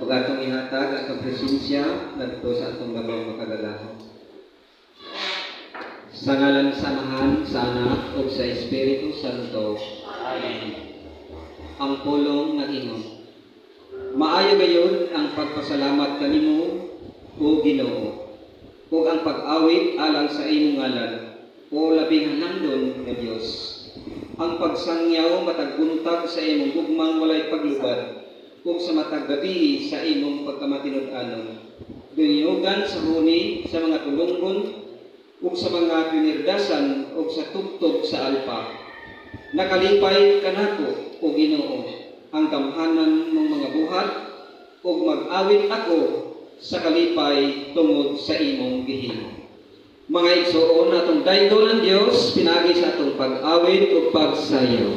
ug atong ihatag atong presensya ngadto sa atong bagong makagalaho. Sa ngalan sa Amahan, sa Anak, ug sa Espiritu Santo. Amen. Ang pulong nag-ingon. Maayo gayon ang pagpasalamat kanimo, O Ginoo, ug ang pag-awit alang sa imong ngalan, o labing hanangdon nga Dios. Ang pagsangyaw matag buntag sa imong gugmang walay paglubad, ug sa matag gabi sa imong pagkamatinud-anon. Diniugan sa huni sa mga tulunggon, ug sa mga pinirdasan, ug sa tugtog sa alpa. Nakalipay kanako, O Ginoo, ang gamhanan ng mga buhat, ug mag-awit ako sa kalipay tungod sa imong gihimo. Mga igsoon, atong daigdo ng Dios, pinagi sa atong pag-awit ug pagsayaw.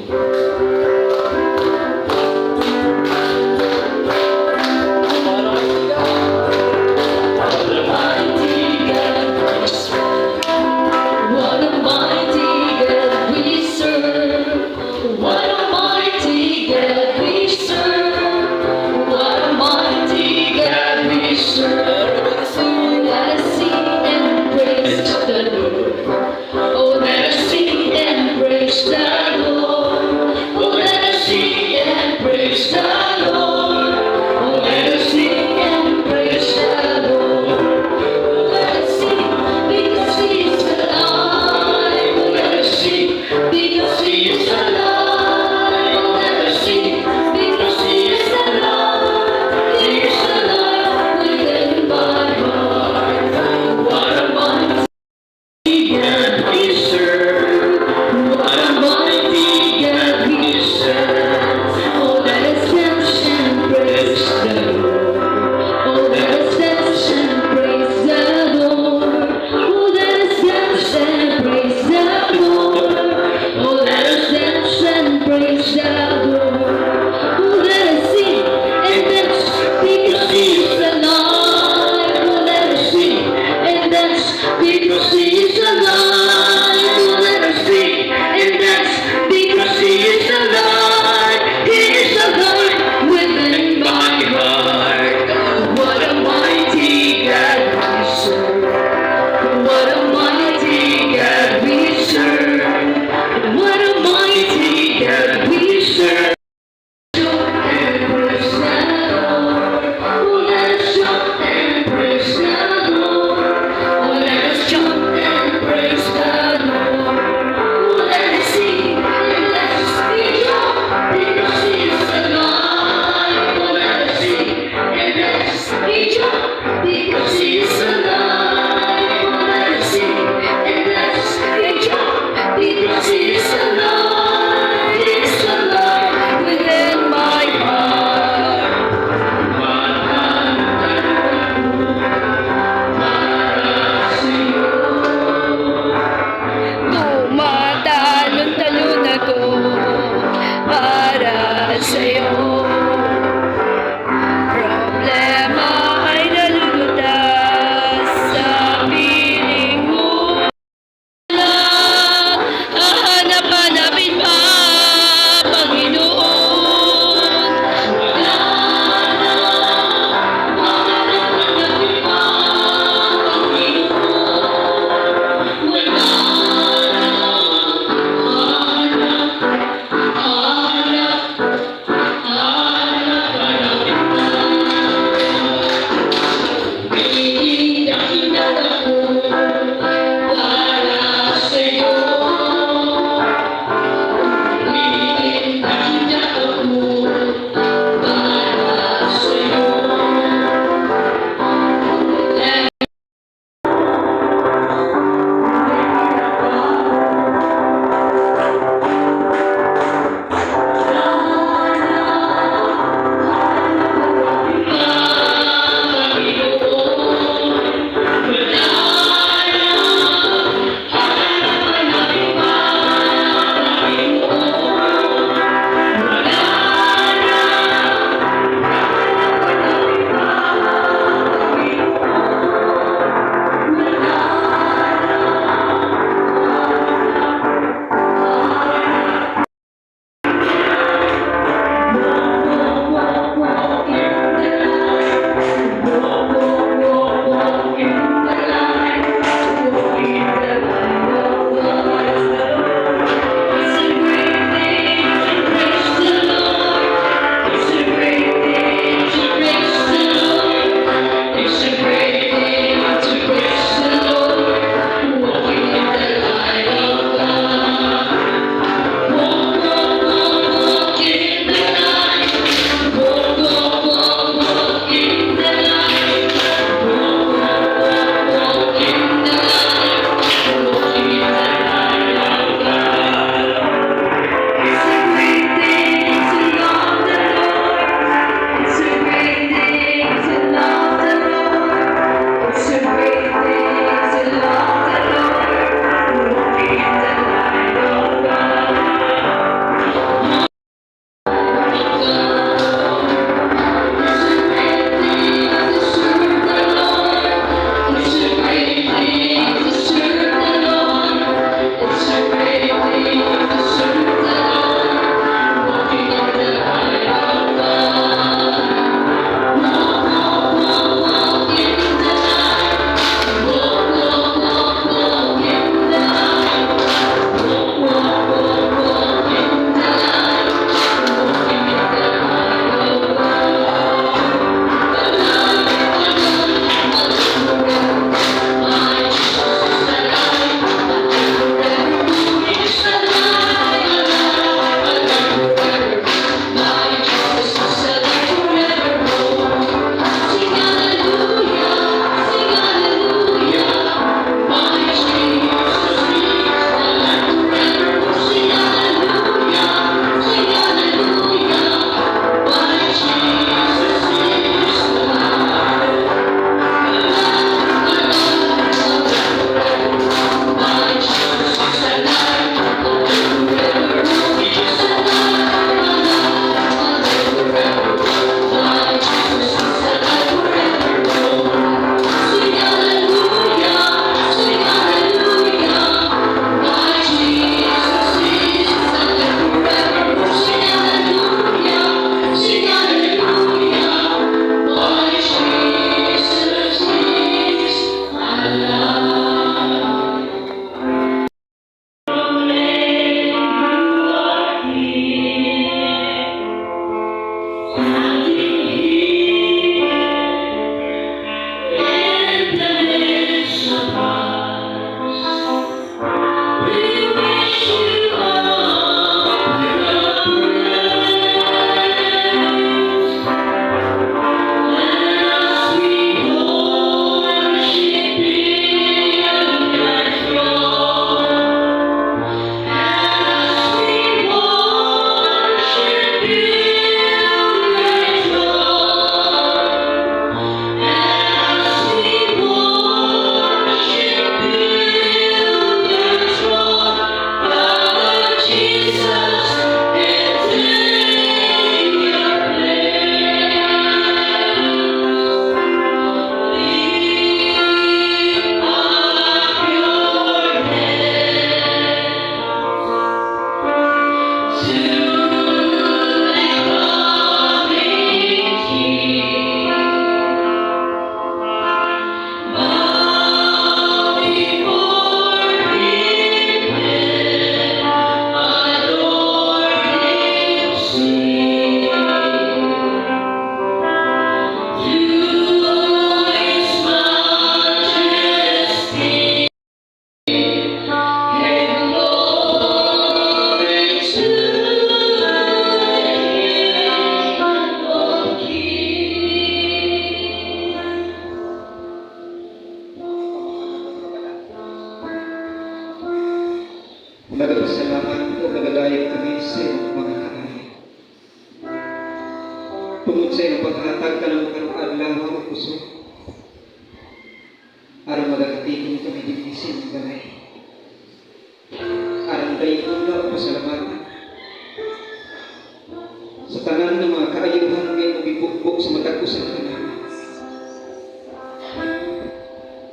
Hanap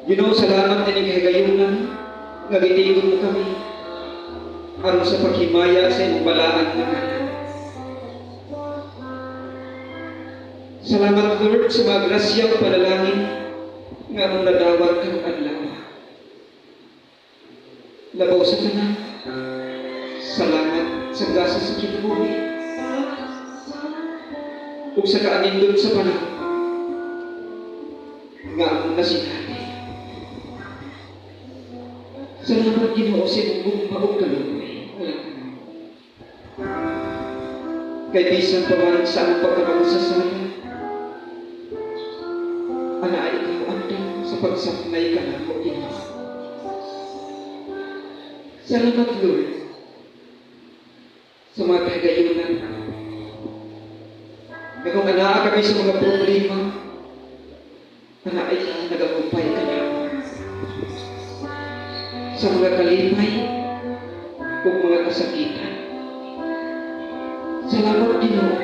Ginoo, salamat na kagayunan nga gitingog mo kami aron sa paghimaya sa imong balaan nga ngalan. Salamat Lord sa mga grasya o panalangin nga among nadawat kang adlaw. Labaw sa tanan, salamat sa gasa sa kinabuhi ug sa kaanindot sa panahon nga among nasinati. Salamat Ginoo sa imong gugma ug kaluoy. Kay bisan pa man sa among pagkamagsasala, ana ay ikaw andam sa pagsaknay ka na mo Ginoo. Salamat Lord sa mga kagayunan na kung anaa kami sa mga problema, ana ay nagagumpay ka na sa mga kalipay o mga kasakitan. Salamat Ginoo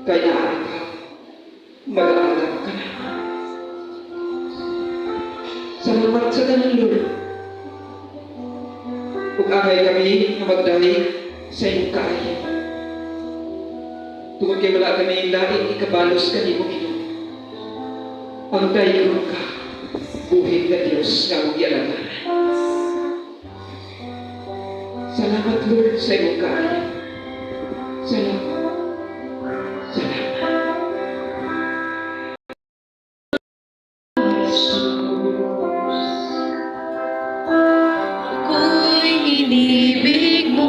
kay naaraw nag-aalap ka na. Salamat sa tanan Lord ug angay kami na magdali sa iyong kaayo. Tungod kay wala kami lain ikabalos kanimo Ginoo. Ang dayon ka buhig na Diyos nga mong ialaman. Salamat Lord sa iyong kaayo. Salamat. Salamat. Ako'y inibig mo.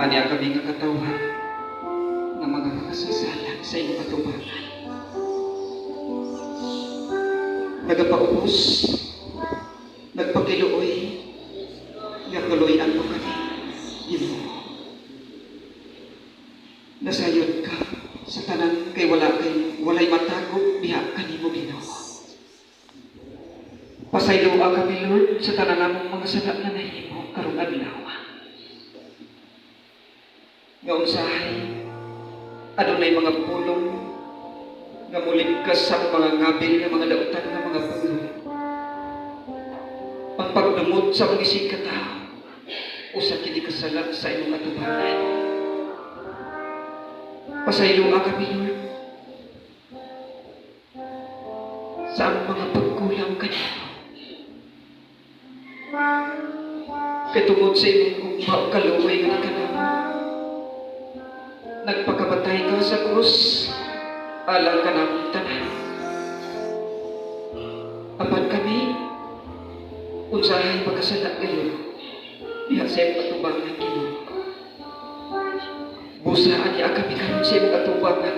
Anya kami nga katawhan na mga nakasasala sa iyong katubangan. Nagapaubos, nagpakiluoy, nga tuloy ang mga kay walay matagog diha kanimo Ginoo. Pasayloa kami Lord sa tanan namong mga sala nga nahimo karong adlaw. Nga unsahay adunay mga pulong nga muligkas sa mga ngabil nga mga dautan nga mga pulong. Ang pagdumot sa mga isig katao usa kini kasalat sa imong atubangan. Pasayloa kami Lord sa among mga pagkulang kanimo. Kay tungod sa imong ugma o kaluoy nga kanamo, nagpakamatay ka sa krus alang kanamong tanan. Apan kami unsahay pagkasala ngayon diha sa imong atubangan Ginoo. Busaan niya kami karon sa imong atubangan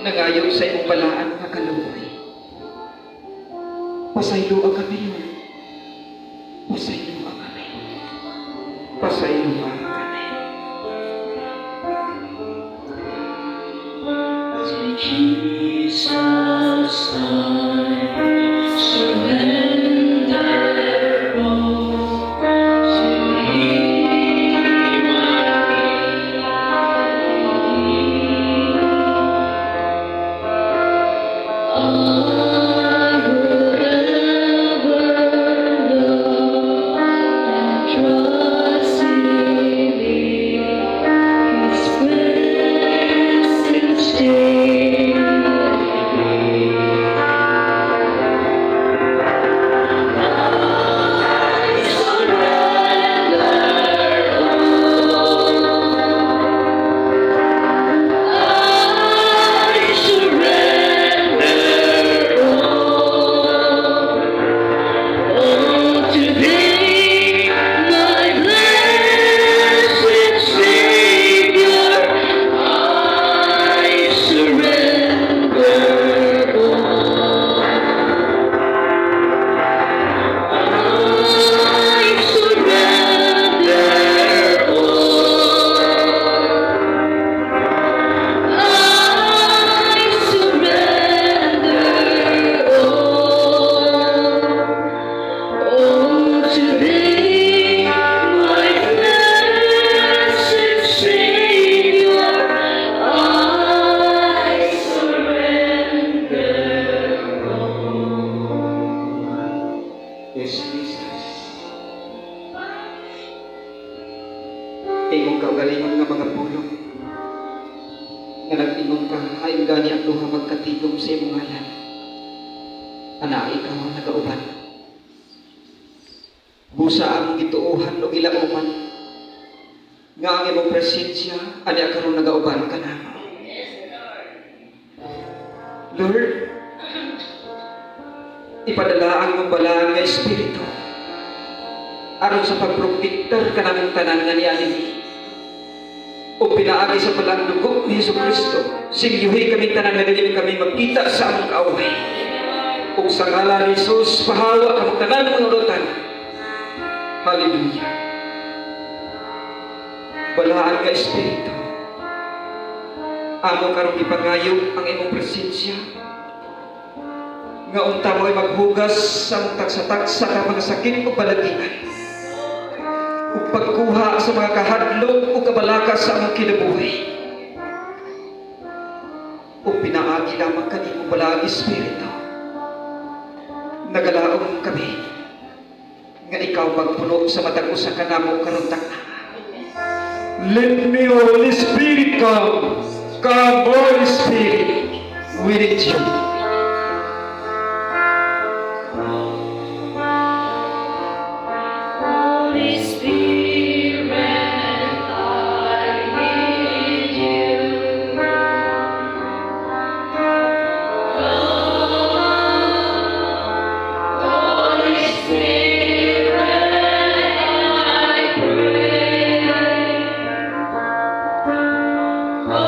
nangayon sa imong balaan nga kaluoy. Pasayloa kami Lord. Pasayloa kami. Pasayloa kami. To Jesus I surrender all. To Him I will ever love and trust in Thee. His presence daily. I surrender all. I surrender all. Oh, to Thee, my blessed Savior, I surrender all. I surrender all. I surrender all. Oh, to Thee, my blessed Savior, I surrender all. Yes, Jesus. Imong kaugalingon nga mga pulong nga nag-ingon ka ay gani ang duha magkatigom sa imong ngalan. Ana ikaw ang nagauban. Busa ang gituuhan o ilauman nga ang imong presensya ani karon nagauban ka na. Lord, ipadala ang imong balaan nga espiritu aron sa pagprotektor kanamong tanan nga niani o pinaagi sa palang dugo ni Jesucristo. Sigyuhi kami tanan nga dili kami magkita sa among kaaway. Ug sa ngalan ni Jesus pahawa kamong tanan mga ulotan. Hallelujah. Balaan nga espiritu, amo karong ipangayog ang imong presensya nga unta mo ay maghugas sa mong taksa-taksa ka mga sakit o balatian ug pagkuha sa mga kahadlok o kabalakas sa among kinabuhi ug pinaagi lamang kanimo balaan espiritu. Nagalaom kami nga ikaw magpuno sa matag usa ka namo karon tagna. Let me, Holy Spirit, come. Come, Holy Spirit, we need you. Holy Spirit, I need you. Holy Spirit, I pray. Oh,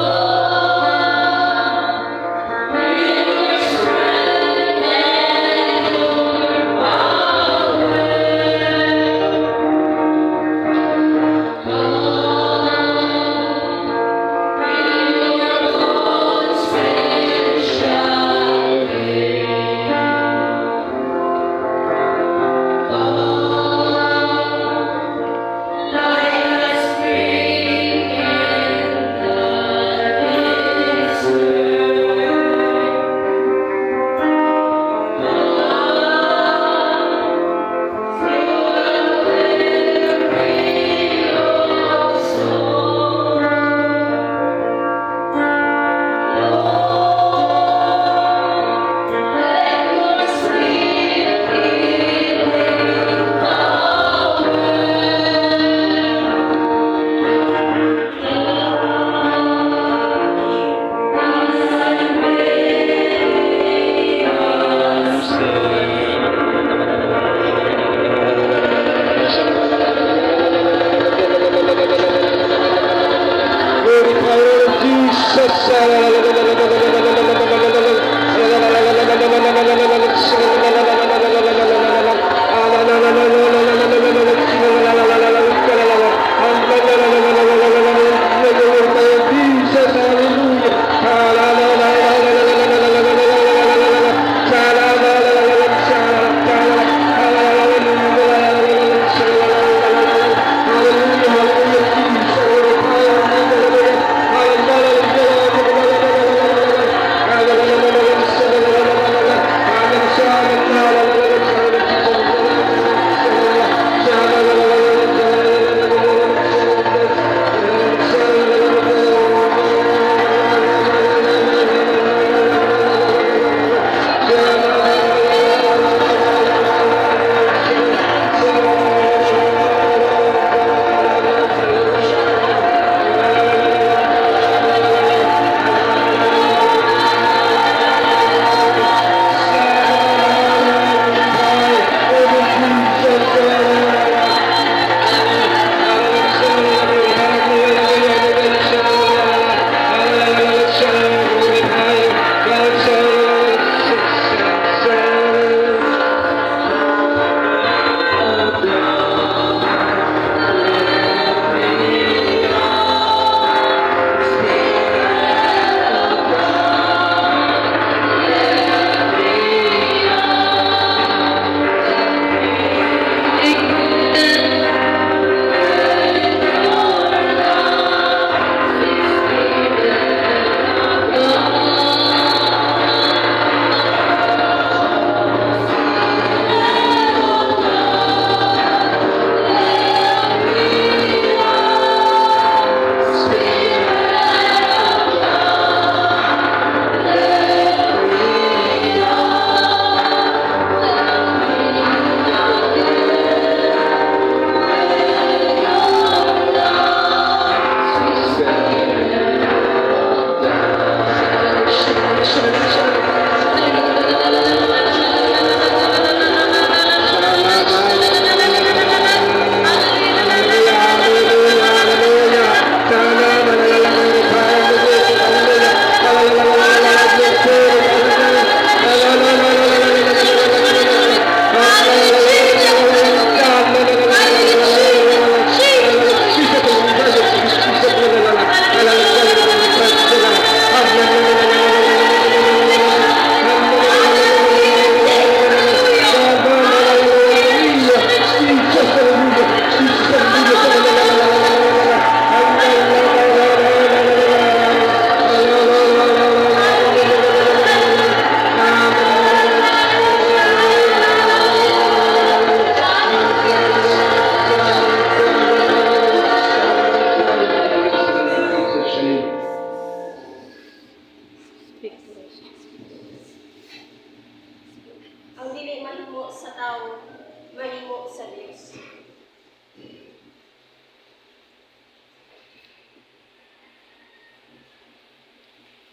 mahimo sa tao, mahimo sa Dios.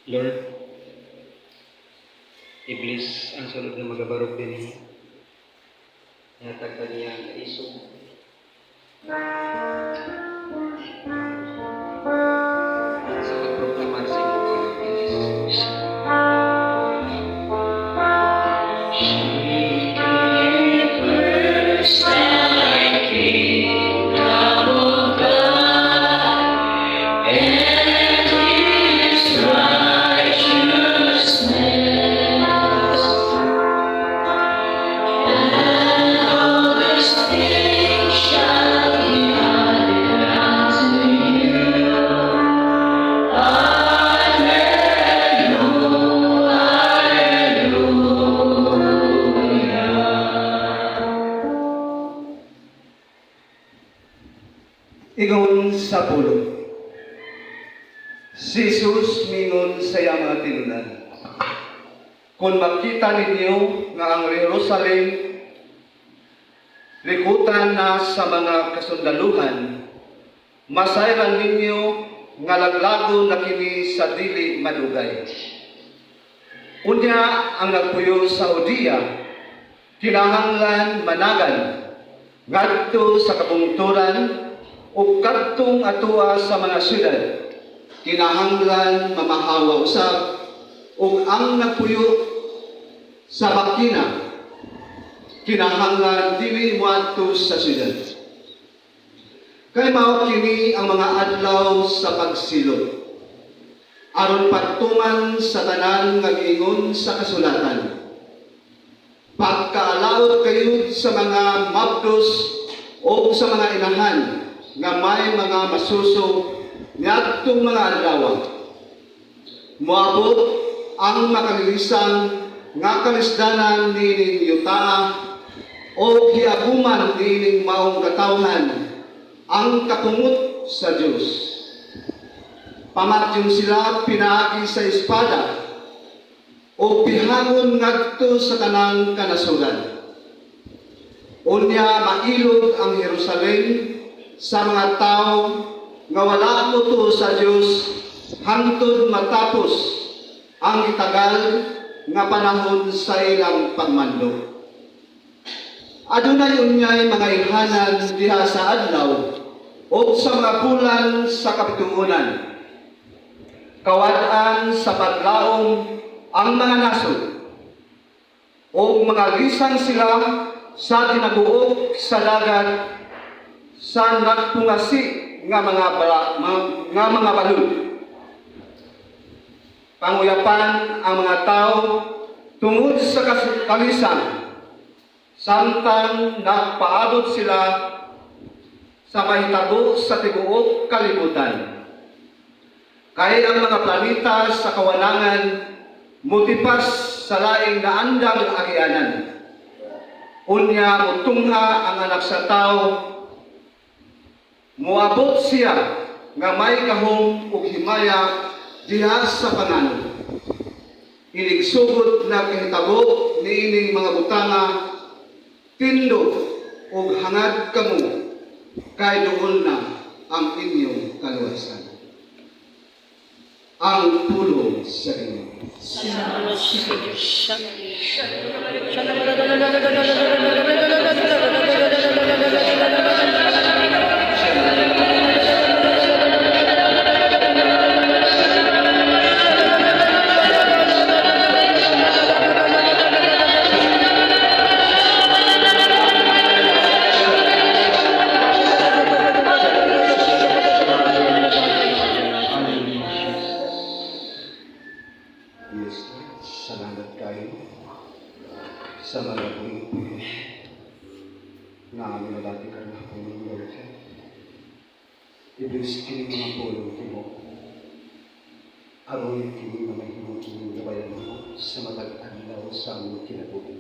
Lord, Iblis ang sunod na magabarog din. Yatag ka niya ang isog. Sa pagproklamar sa inyong walang Iblis. Ingon sa pulo. Si Jesus mingon sa iyang mga tinunan. Kung makita ninyo nga ang Jerusalem likutan na sa mga kasundaluhan, masayran ninyo nga laglago na kini sa dili madugay. Unya ang nagpuyo sa Judea, kinahanglan managan ngadto sa kabungturan o kadtong atua sa mga syudad, kinahanglan mamahawa usab, o ang nagpuyo sa bakina, kinahanglan dili moadto sa syudad. Kay mao kini ang mga adlaw sa pagsilot, aron pagtuman sa tanan nga giingon sa kasulatan. Pagkaalaot kayo sa mga mabdos o sa mga inahan nga may mga masuso niadtong mga adlaw. Moabot ang makalilisang nga kalisdanan nining yuta o hiaguman nining maong katawhan ang kapungot sa Dios. Pamatyon sila pinaagi sa espada o pihangon ngadto sa tanang kanasuran. Unya mailog ang Jerusalem sa mga tao nga wala mo sa Dios hangtod matapos ang itagal nga panahon sa ilang pagmando. Adunay unyay mga ilhanan diha sa adlaw o sa mga bulan sa kapituunan. Kawad-an sa paglaom ang mga nasod o mga lisang sila sa tinaguok sa dagat sa nagpungasi nga mga balud. Panguyapan ang mga tao tungod sa kalisan, samtang nagpaabot sila sa mahitabo sa tibuok kalibutan. Kaya ang mga planeta sa kawalangan mutipas sa laing naandang agianan. Unya mutungha ang anak sa tao, muabot siya nga may kahong ug himaya diha sa panganon. Inigsugod na kahitabo niining mga butanga, tindog ug hangad kamo, kay duol na ang inyong kaluwasan. Ang pulong sa inyo. Yes, salamat kayo sa mga pulong na minalati ka na pulong Lord. Iblis kini mga pulong mo. Aron kini mga mahimong kini gabayan mo sa matag-adlaw sa among kinabuhi.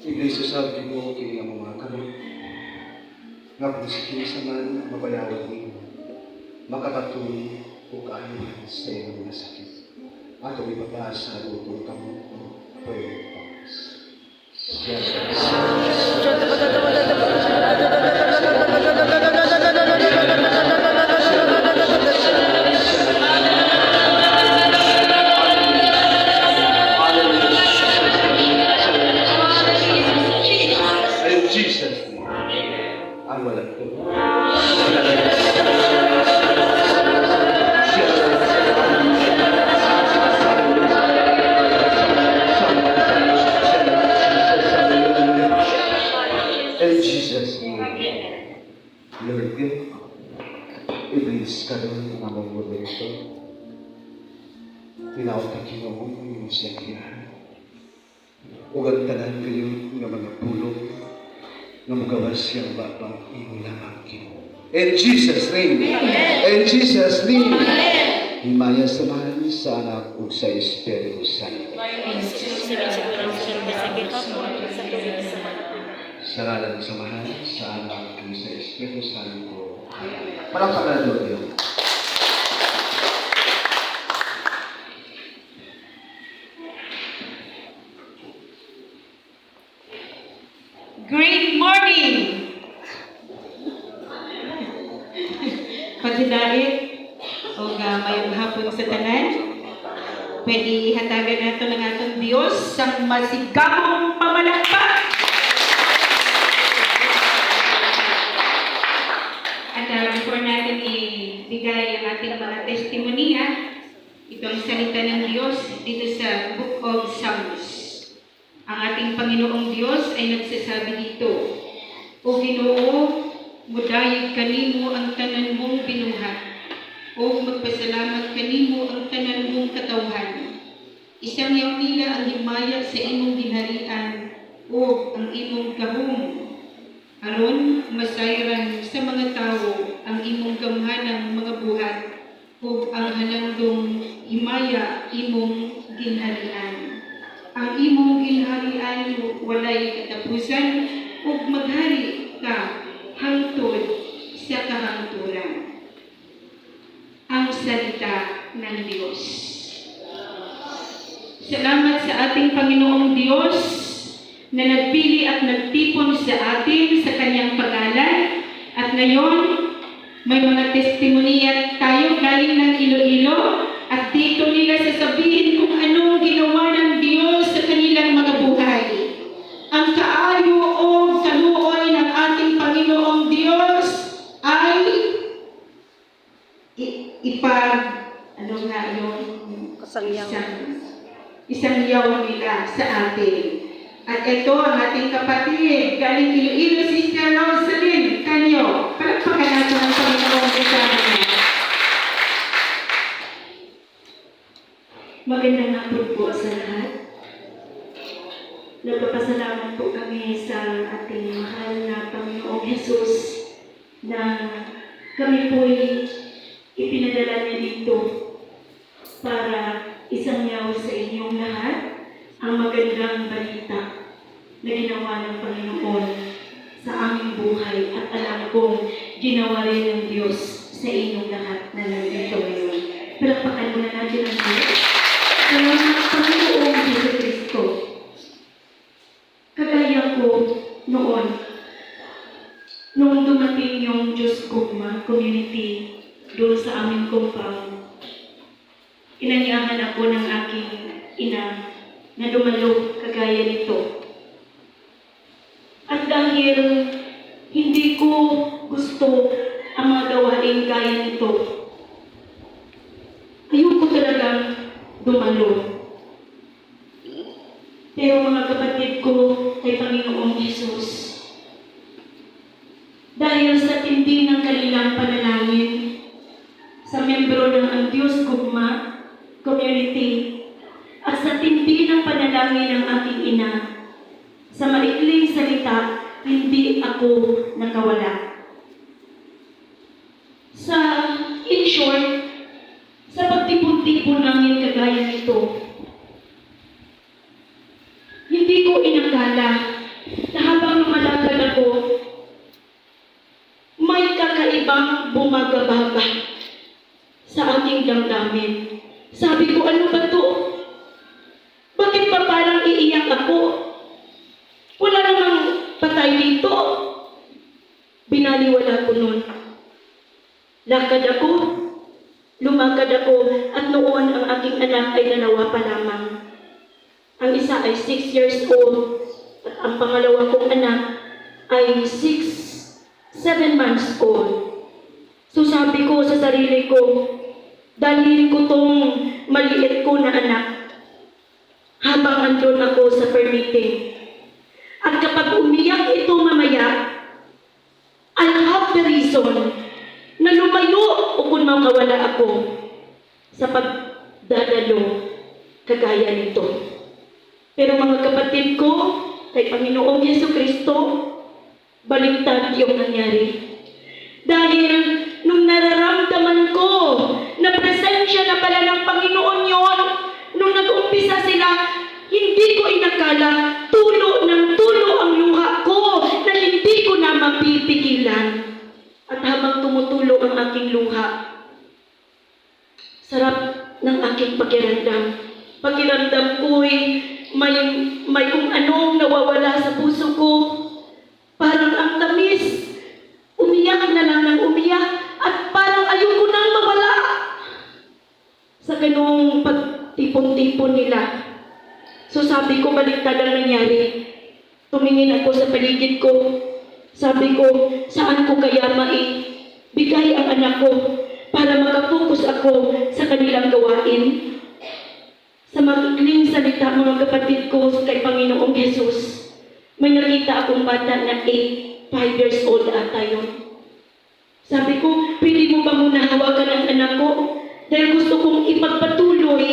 Iblis usab mo kini ang mga karon nga kung sige sa man mabayawad mo, makakatulong o kaayuhan sa iyong mga sakit. Ato ibabasa ang utong kamo, pwede pangis. In Jesus' name. Ang walang In Jesus' name. Lord God, iblis ka doon ang among mundo ito. Tinawag ka Ginoo ng siya kiyahan. Ug tanan kayo nga mga pulong nga magawas siyang baba imo lamang Ginoo. In Jesus' name. In Jesus' name. Himaya samahan sa anak ug sa Espiritu Santo. Sa ngalan ng samahan sa anak ug sa Espiritu Santo. Palakpakan natin Diyos. Great morning! Pagdidait o mayong hapon sa tanan, pwede hatagan nato ng atong Diyos sa masigabong pamalakpak. At before natin ibigay ang ating mga testimonya, itong salita ng Diyos dito sa Book of Psalms. Ang ating Panginoong Diyos ay nagsasabi dito, O Ginoo, mudayeg kanimo ang tanan mong binuhat, o magpasalamat kanimo ang tanan mong katawhan. Isang yaw nila ang himaya sa imong ginharian, o ang imong gahom. Aron masayran sa mga tao ang imong gamhanang mga buhat, o ang halandong himaya imong ginharian. Ang imong ginharian walay katapusan ug maghari ka hangtod sa kahangturan. Ang salita ng Diyos. Salamat sa ating Panginoong Diyos na nagpili at nagtipon sa atin sa kanyang pangalan. At ngayon, may mga testimoniya tayo galing ng Iloilo at dito nila sasabihin kung anong ginawa ng Diyos sa kanilang mga buhay. Ang kaayo o kaluoy ng ating Panginoong Diyos ay isang yaw nila sa atin. At ito ang ating kapatid, galing Iloilo, Sister Rosalyn Canyo. Palakpakan natin ang Panginoong kasama niya. Magandang hapon po sa lahat. Nagpapasalamat po kami sa ating mahal na Panginoong Jesus na kami po'y ipinadala niya dito para isanyaw sa inyong lahat ang magandang balita na ginawa ng Panginoon sa aming buhay at alam kong ginawa rin ng Diyos sa inyong lahat na nandito ngayon. Palakpakan muna natin ang Diyos. Salamat Panginoong Jesucristo. Kagaya ko noon, nung dumating yung Diyos Gugma community doon sa aming compound, inanyahan ako ng aking ina na dumalo kagaya nito. At dahil hindi ko gusto ang mga gawain gaya nito, ayoko talagang dumalo. Pero mga kapatid ko kay Panginoong Jesus, dahil sa tindi ng kanilang panalangin, sa membro ng Ang Diyos Gugma community, at sa tindi ng panalangin ng aking ina, sa maikling salita, hindi ako nakawala. In short, sa pagtipon-tipon namin kagaya nito, hindi ko inakala na habang lumalagan ako, may kakaibang bumagababa sa aking damdamin. Sabi ko, ano ba to? Bakit pa parang iiyak ako? Lakad ako, lumakad ako, at noon ang aking anak ay 2 pa lamang. Ang isa ay 6 years old, at ang pangalawa kong anak ay 7 months old. So sabi ko sa sarili ko, dalhin ko tong maliit ko na anak habang andun ako sa permitting. At kapag umiyak ito mamaya, I'll have the reason na lumayo o kung makawala ako sa pagdadalo kagaya nito. Pero mga kapatid ko, kay Panginoong Jesucristo, baliktad yung nangyari. Dahil nung nararamdaman ko na presensya na pala ng Panginoon yon, nung nag-umpisa sila, hindi ko inakala, tulo ng tulo ang luha ko na hindi ko na mapipigilan. At habang tumutulo ang aking luha, sarap ng aking pakiramdam. Pakiramdam ko'y may kung anong nawawala sa puso ko. Parang ang tamis. Umiyak na lang ng umiyak at parang ayoko nang mawala. Sa ganung pagtipon-tipon nila. So sabi ko, baliktad ang nangyari. Tumingin ako sa paligid ko. Sabi ko, saan ko kaya maibigay ang anak ko para makapokus ako sa kanilang gawain? Sa magiging salita, mga kapatid ko, kay Panginoong Jesus, may nakita akong bata na 5 years old ata yun. Sabi ko, pwede mo ba muna hawakan ang anak ko? Dahil gusto kong ipagpatuloy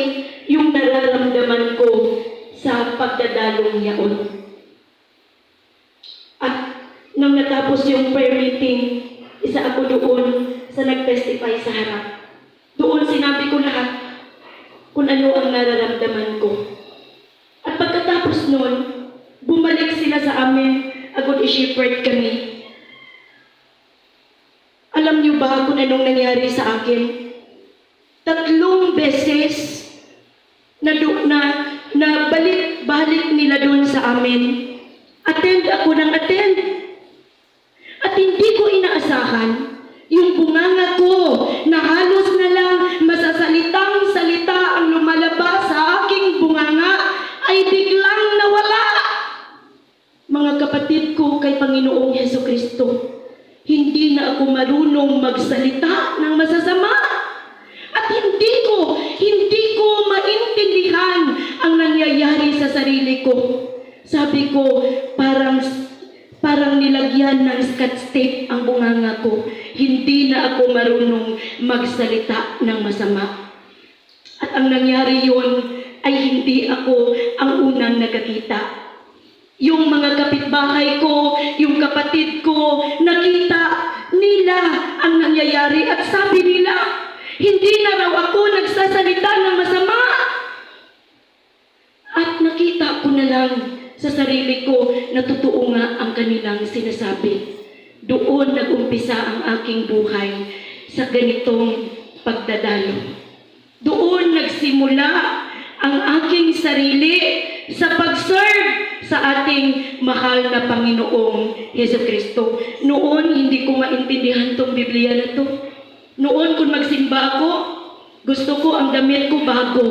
yung nararamdaman ko sa pagdadalong yaon. At nang natapos yung prayer meeting, isa ako doon sa nag-testify sa harap. Doon sinabi ko lahat kung ano ang nararamdaman ko. At pagkatapos nun, bumalik sila sa amin, agad i-shepherd kami. Alam niyo ba kung anong nangyari sa akin? 3 beses na balik nila doon sa amin. Attend ako ng attend. At hindi ko inaasahan yung bunganga ko na halos na lang masasalitang salita ang lumalabas sa aking bunganga ay biglang nawala. Mga kapatid ko kay Panginoong Jesucristo, hindi na ako marunong magsalita ng masasama. At hindi ko maintindihan ang nangyayari sa sarili ko. Sabi ko, parang nilagyan ng scotch tape ang bunganga ko. Hindi na ako marunong magsalita ng masama. At ang nangyari yun ay hindi ako ang unang nakakita. Yung mga kapitbahay ko, yung kapatid ko, nakita nila ang nangyayari at sabi nila, hindi na raw ako nagsasalita ng masama. At nakita ko na lang sa sarili ko na totoo nga ang kanilang sinasabi. Doon nag-umpisa ang aking buhay sa ganitong pagdadalo. Doon nagsimula ang aking sarili sa pag-serve sa ating mahal na Panginoong Jesucristo. Noon, hindi ko maintindihan tong Biblia na to. Noon, kung magsimba ako, gusto ko ang damit ko bago.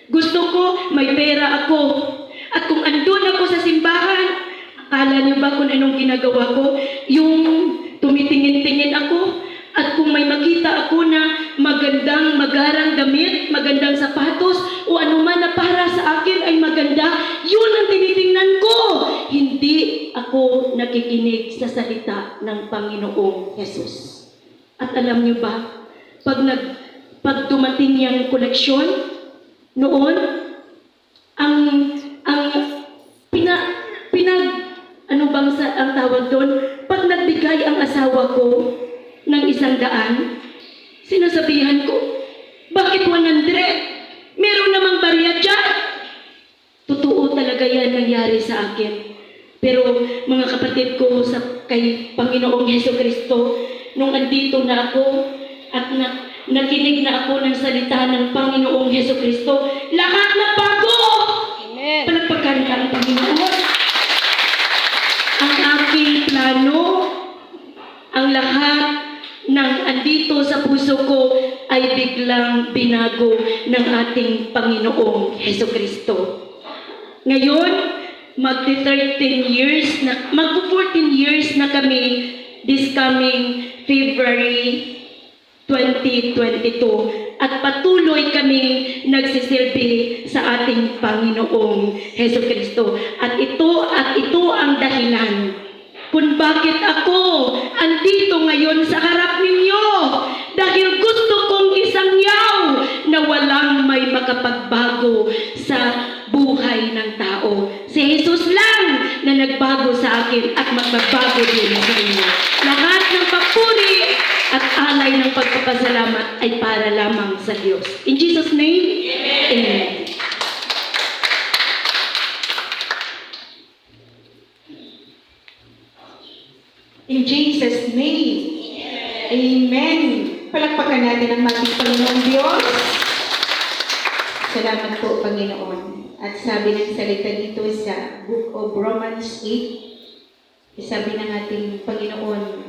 Gusto ko may pera ako. At kung andun ako sa simbahan, akala niyo ba kung anong ginagawa ko? Yung tumitingin-tingin ako. At kung may makita ako na magarang damit, magandang sapatos, o anuman na para sa akin ay maganda, yun ang tinitingnan ko. Hindi ako nakikinig sa salita ng Panginoong Jesus. At alam niyo ba, pag dumating yung koleksyon, noon, ang tawag doon, pag nagbigay ang asawa ko ng 100, sinasabihan ko, bakit 100? Meron namang barya dyan. Totoo talaga yan nangyari sa akin. Pero mga kapatid ko kay Panginoong Jesucristo, nung andito na ako at nakinig na ako ng salita ng Panginoong Jesucristo, lahat na bago! Amen. Palagpagan ka ang Panginoon. Ang aking plano, ang lahat ng andito sa ang binago ng ating Panginoong Heso Kristo. Ngayon, magti-14 years na kami this coming February 2022 at patuloy kaming nagsisilbi sa ating Panginoong Heso Kristo. At ito ang dahilan kung bakit ako andito ngayon sa harap ninyo. Dahil gusto kong isangyaw na walang may makapagbago sa buhay ng tao. Si Jesus lang na nagbago sa akin at magbabago din sa inyo. Lahat ng papuri at alay ng pagpapasalamat ay para lamang sa Diyos. In Jesus' name, Amen. In Jesus' name. Amen. Palakpakan natin ang ating Panginoong Diyos. Salamat po, Panginoon. At sabi ng salita dito sa Book of Romans 8, sabi ng ating Panginoon,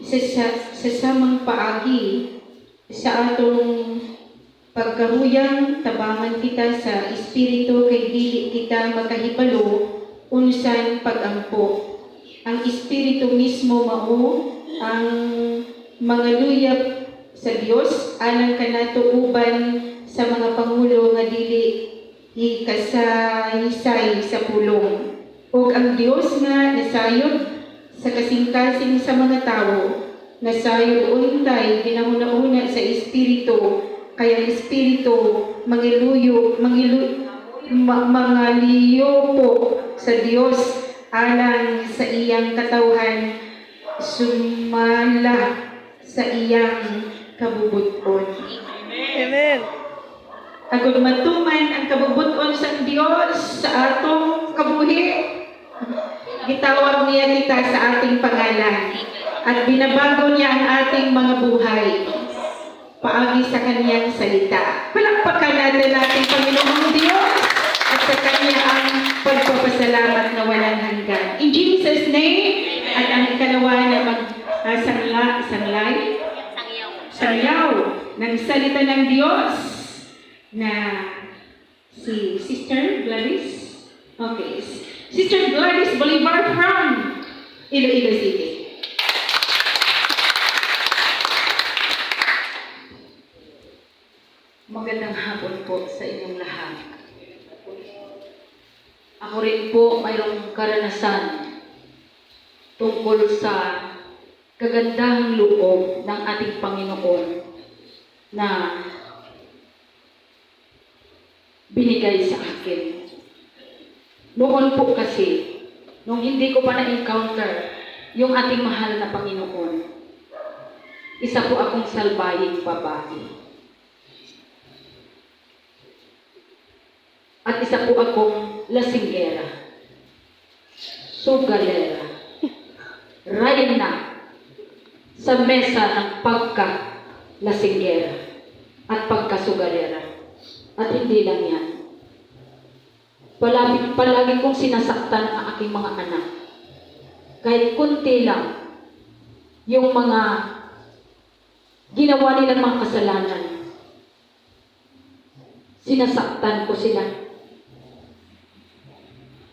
sa samang paagi, sa atong pagkaruyang, tabangan kita sa Espiritu, kay dili kita makahibalo, unsan pagampo. Ang Espiritu mismo mao ang mga luyag sa Dios alang kanato uban sa mga pangulo nga dili hikasaysay sa pulong. Ug ang Dios nga nasayod sa kasing-kasing sa mga tawo, nasayod untay ginahuna-una sa Espiritu, kaya Espiritu mangaliyo po sa Dios alang sa iyang katawhan, sumala sa iyang kabubuton. Amen. Agud matuman ang kabubuton sa Dios sa atong kabuhi, gitawag niya kita sa ating pangalan at binabago niya ang ating mga buhay paagi sa kanyang salita. Palakpakan natin ating Panginoong Diyos at sa kanya ang pagpapasalamat na walang hanggan. In Jesus' name, at ang ikalawa na sangyaw ng salita ng Diyos na si Sister Gladys. Okay. Sister Gladys Bolivar from Iloilo City. Magandang hapon po sa inyong lahat. Ako rin po mayroong karanasan tungkol sa kagandahang loob ng ating Panginoon na binigay sa akin. Noon po kasi, nung hindi ko pa na-encounter yung ating mahal na Panginoon, isa po akong salbaying babae. At isa po akong lasinggera, sugalera, rayna sa mesa ng pagka-lasinggera at pagkasugalera. At hindi lang yan. Palagi kong sinasaktan ang aking mga anak. Kahit kunti lang yung mga ginawa nilang mga kasalanan, sinasaktan ko sila.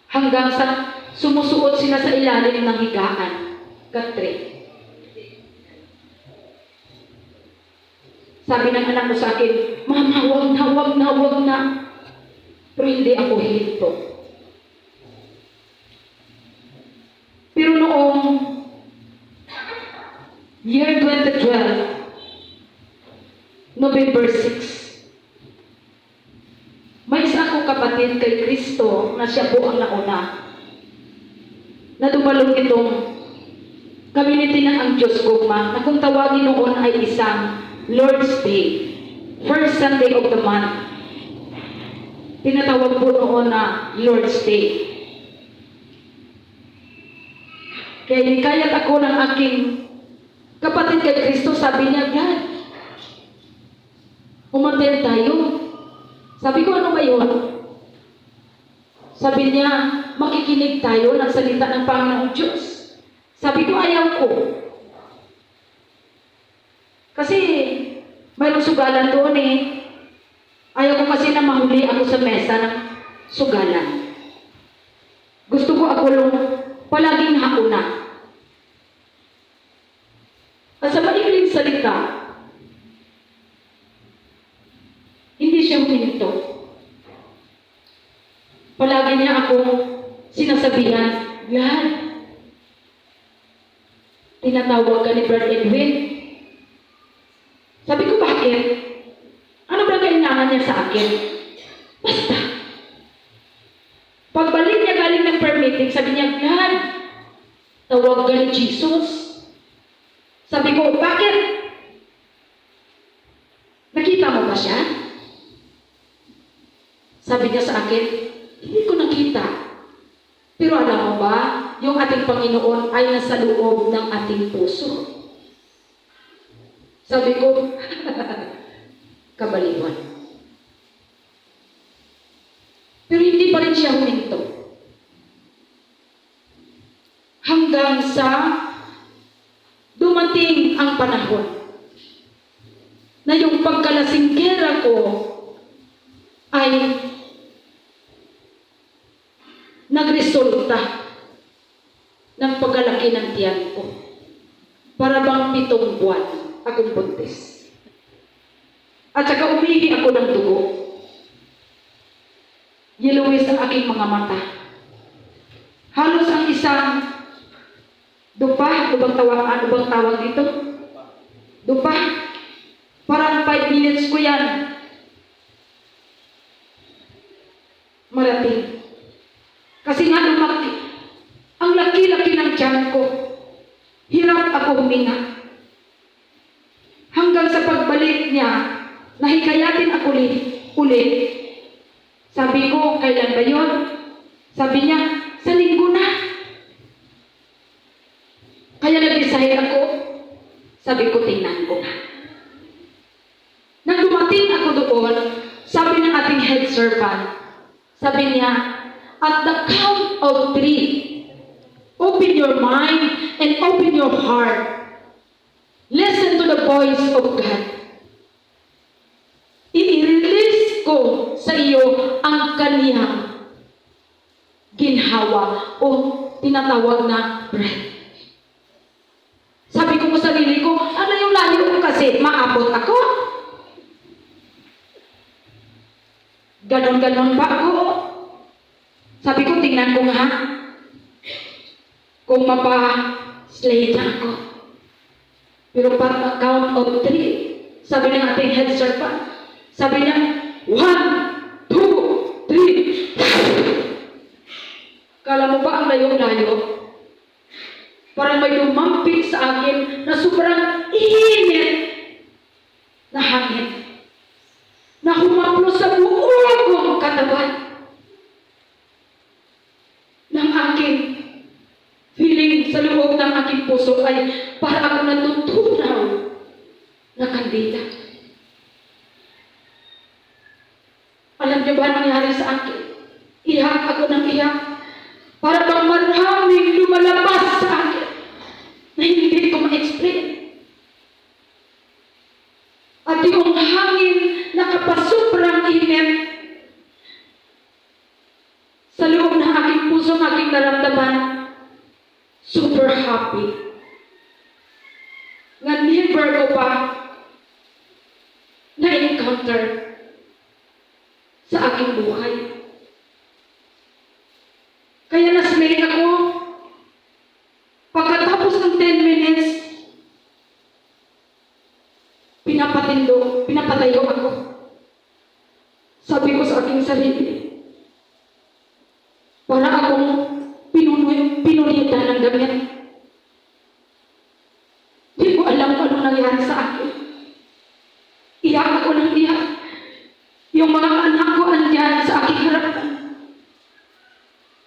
Hanggang sa sumusuot sila sa ilalim ng higaan. Katre. Sabi ng anak ko sa akin, Mama, wag na. Pero hindi ako hihinto. Pero noong year 2012, November 6, may isa akong kapatid kay Kristo na siya po ang nauna. Nadumalong itong community ng ang Diyos Gugma na kung tawagin noon ay isang Lord's Day, first Sunday of the month. Tinatawag po noon na Lord's Day. Kaya hinikayat ako ng aking kapatid kay Kristo, sabi niya, God, umattend tayo. Sabi ko, ano ba yun? Sabi niya, makikinig tayo ng salita ng Panginoong Diyos. Sabi ko, ayaw ko. Kasi, mayroon akong sugalan doon eh. Ayaw ko kasi na mahuli ako sa mesa ng sugalan. Gusto ko ako lang palaging hauna. At sa maikling salita, hindi siya huminto. Palagi niya ako sinasabihan, Glad, tinatawag ka ni Brad Edwin. Sabi ko, bakit? Ano ba kailangan niya sa akin? Basta. Pagbalik niya galing ng prayer meeting, sabi niya, Glad, tawag ka ni Jesus. Sabi ko, bakit? Nakita mo ba siya? Sabi niya sa akin, hindi ko nakita. Pero alam mo ba, yung ating Panginoon ay nasa loob ng ating puso. Sabi ko, kabaliwan. Pero hindi pa rin siya huminto. Hanggang sa dumating ang panahon na yung pagkalasinggera ko ay nagresulta ng pagkalaki ng tiyan ko. Para bang 7 buwan akong buntis. At saka umihi ako ng dugo. Yellowish ang aking mga mata. Halos ang isang dupa, ano bang tawag dito? Dupa. Parang 5 minutes ko yan. Marating. Kasi nga lumaki. Ang laki-laki ng tiyan ko. Hirap ako huminga. Hanggang sa pagbalik niya, nahikayatin ako ulit. Sabi ko, kailan ba yun? Sabi niya, sa linggo na. Kaya nag-decide ako. Sabi ko, tingnan ko na. Nang dumating ako doon, sabi ng ating head servant, sabi niya, at the count of 3, open your mind and open your heart. Listen to the voice of God. I-release ko sa iyo ang kaniyang ginhawa o tinatawag na breath. Sabi ko sa sarili ko, ano yung layo ko kasi? Maabot ako? Ganon-ganon ba ako? Sabi ko, tingnan ko nga. Kung mapa-slay na ako. Pero pag count of 3, sabi ng ating head servant, sabi niya, 1, 2, 3. Kala mo ba ang layo-layo? Parang may lumampit sa akin na sobrang init na hangin. Na humaplo sa buo kong katawan. Ng aking feeling sa loob ng aking puso ay para ako natutunaw na kandila. Alam niyo ba ang nangyari sa akin? Iyak ako ng iyak. Para bang maraming lumalabas sa akin na hindi ko ma-explain. At yung hangin nakapasuprang init sa loob ng aking puso, ng aking naramdaman, super happy. Nga never ko pa na-encounter sa aking buhay. Kaya nasmay ako. Pagkatapos ng 10 minutes, pinapatayo ako. Sabi ko sa aking sarili, para akong pinulitan ng damit. Hindi ko alam kung anong nangyari sa akin. Iyak ako ng iyak. Yung mga anak ko andyan sa aking harapan.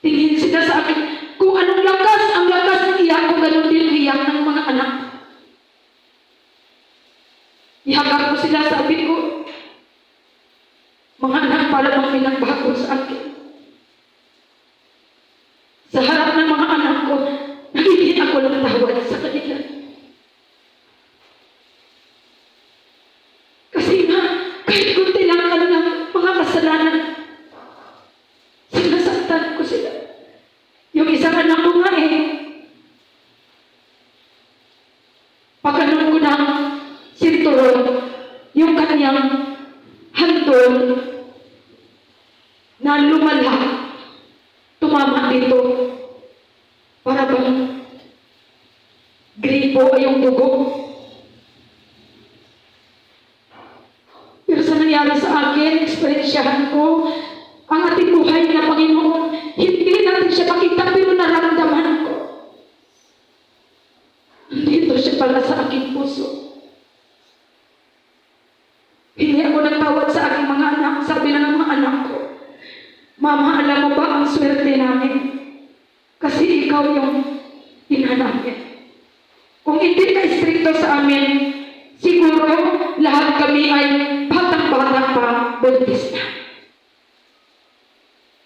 Tingin sila sa akin, kung anong lakas, ang lakas ng iyak ko, ganun din ang iyak ng mga anak. Ihagak ko sila, sabi ko, mga anak, para bang pinagbago sa akin. Sa harap ng mga anak ko, nagiging ako ng tawad sa kanila. Kasi na lumala, tumama dito, para bang gripo ay yung dugo. Pero sa nangyari sa akin, eksperyensyahan ko, ang ating buhay na Panginoon, hindi natin siya makita pero nararamdaman ko. Dito siya pala sa aking puso. Hindi ako nagtawad sa aking mga anak. Sabi ng mga anak ko, Mama, alam mo ba ang swerte namin? Kasi ikaw yung ina namin. Kung hindi ka istrikto sa amin, siguro lahat kami ay batang-bata pa, buntis na.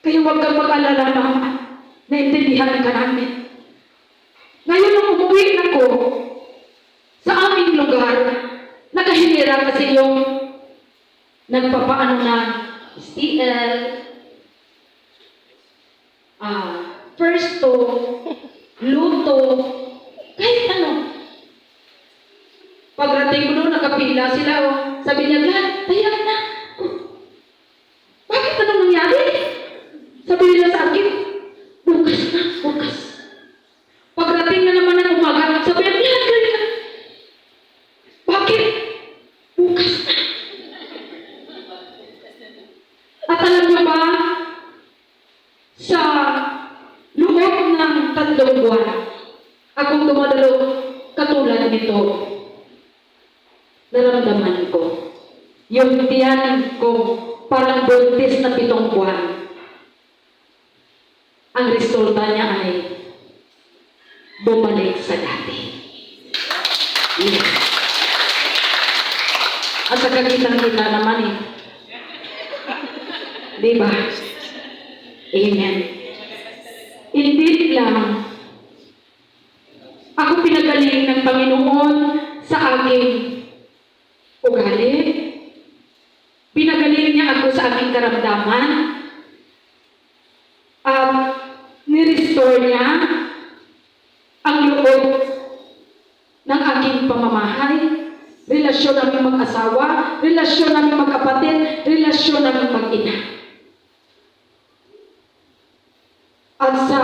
Kaya huwag kang mag-alala, Mama. Naintindihan ka namin. Ngayon nung umuwi na ko sa aming lugar, nakahimira kasi yung nagpapaano na STL, first to, luto, kahit ano. Pagdating ko doon, nakapila sila, oh. Sabi niya, Glad, tayan na. Oh, bakit anong nangyari? Sabi nila sa akin, bukas na, bukas. Pagdating na naman ng umaga, sabi niya, Glad, ka. Bakit? Bukas na. At alam niyo ba, sa loob ng 3 buwan, akong dumadalo katulad nito. Naramdaman ko, yung tiyan ko parang buntis na 7 buwan. Ang resulta niya ay bumalik sa dati. Yes. At saka kitang-kita naman eh. Diba? Amen. Hindi lang ako pinagaling ng Panginoon sa aking ugali. Pinagaling niya ako sa aking karamdaman. Nirestore niya ang loob ng aking pamamahay, relasyon namin mag-asawa, relasyon namin magkapatid, relasyon namin mag-ina. At sa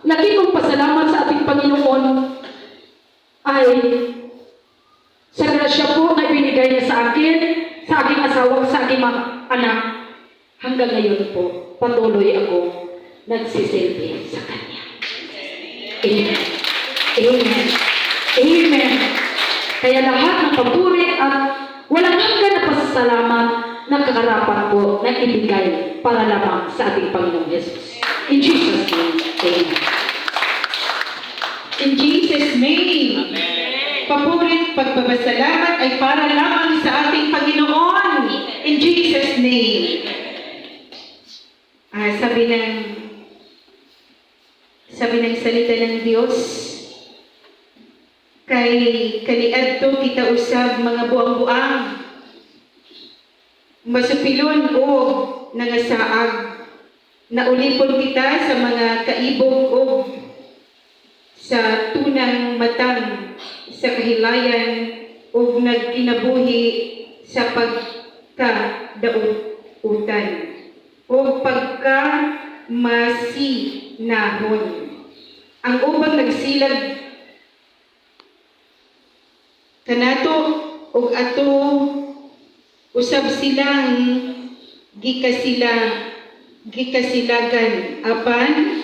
lagi kong pasalamat sa ating Panginoon ay sa grasya po na ibinigay niya sa akin, sa aking asawa, sa aking mga anak. Hanggang ngayon po, patuloy ako nagsisilbi sa Kanya. Amen. Amen. Amen. Kaya lahat ng papuri at walang hanggan na pasasalamat na kakarapan po na ibigay para lamang sa ating Panginoong Jesus. In Jesus' name, amen. In Jesus' name, papurit pagpapasalamat ay para lamang sa ating Panginoon. In Jesus' name. Sabi ng salita ng Diyos, kay kaniadto kita usab mga buang-buang, masupilon o nangasaag, naulipon kita sa mga kaibog o sa tunang matang sa kahilayan o nagkinabuhi sa pagkadautan o pagkamasinahon. Ang ubang nagsilag kanato og ato usab silang gikasilagan apan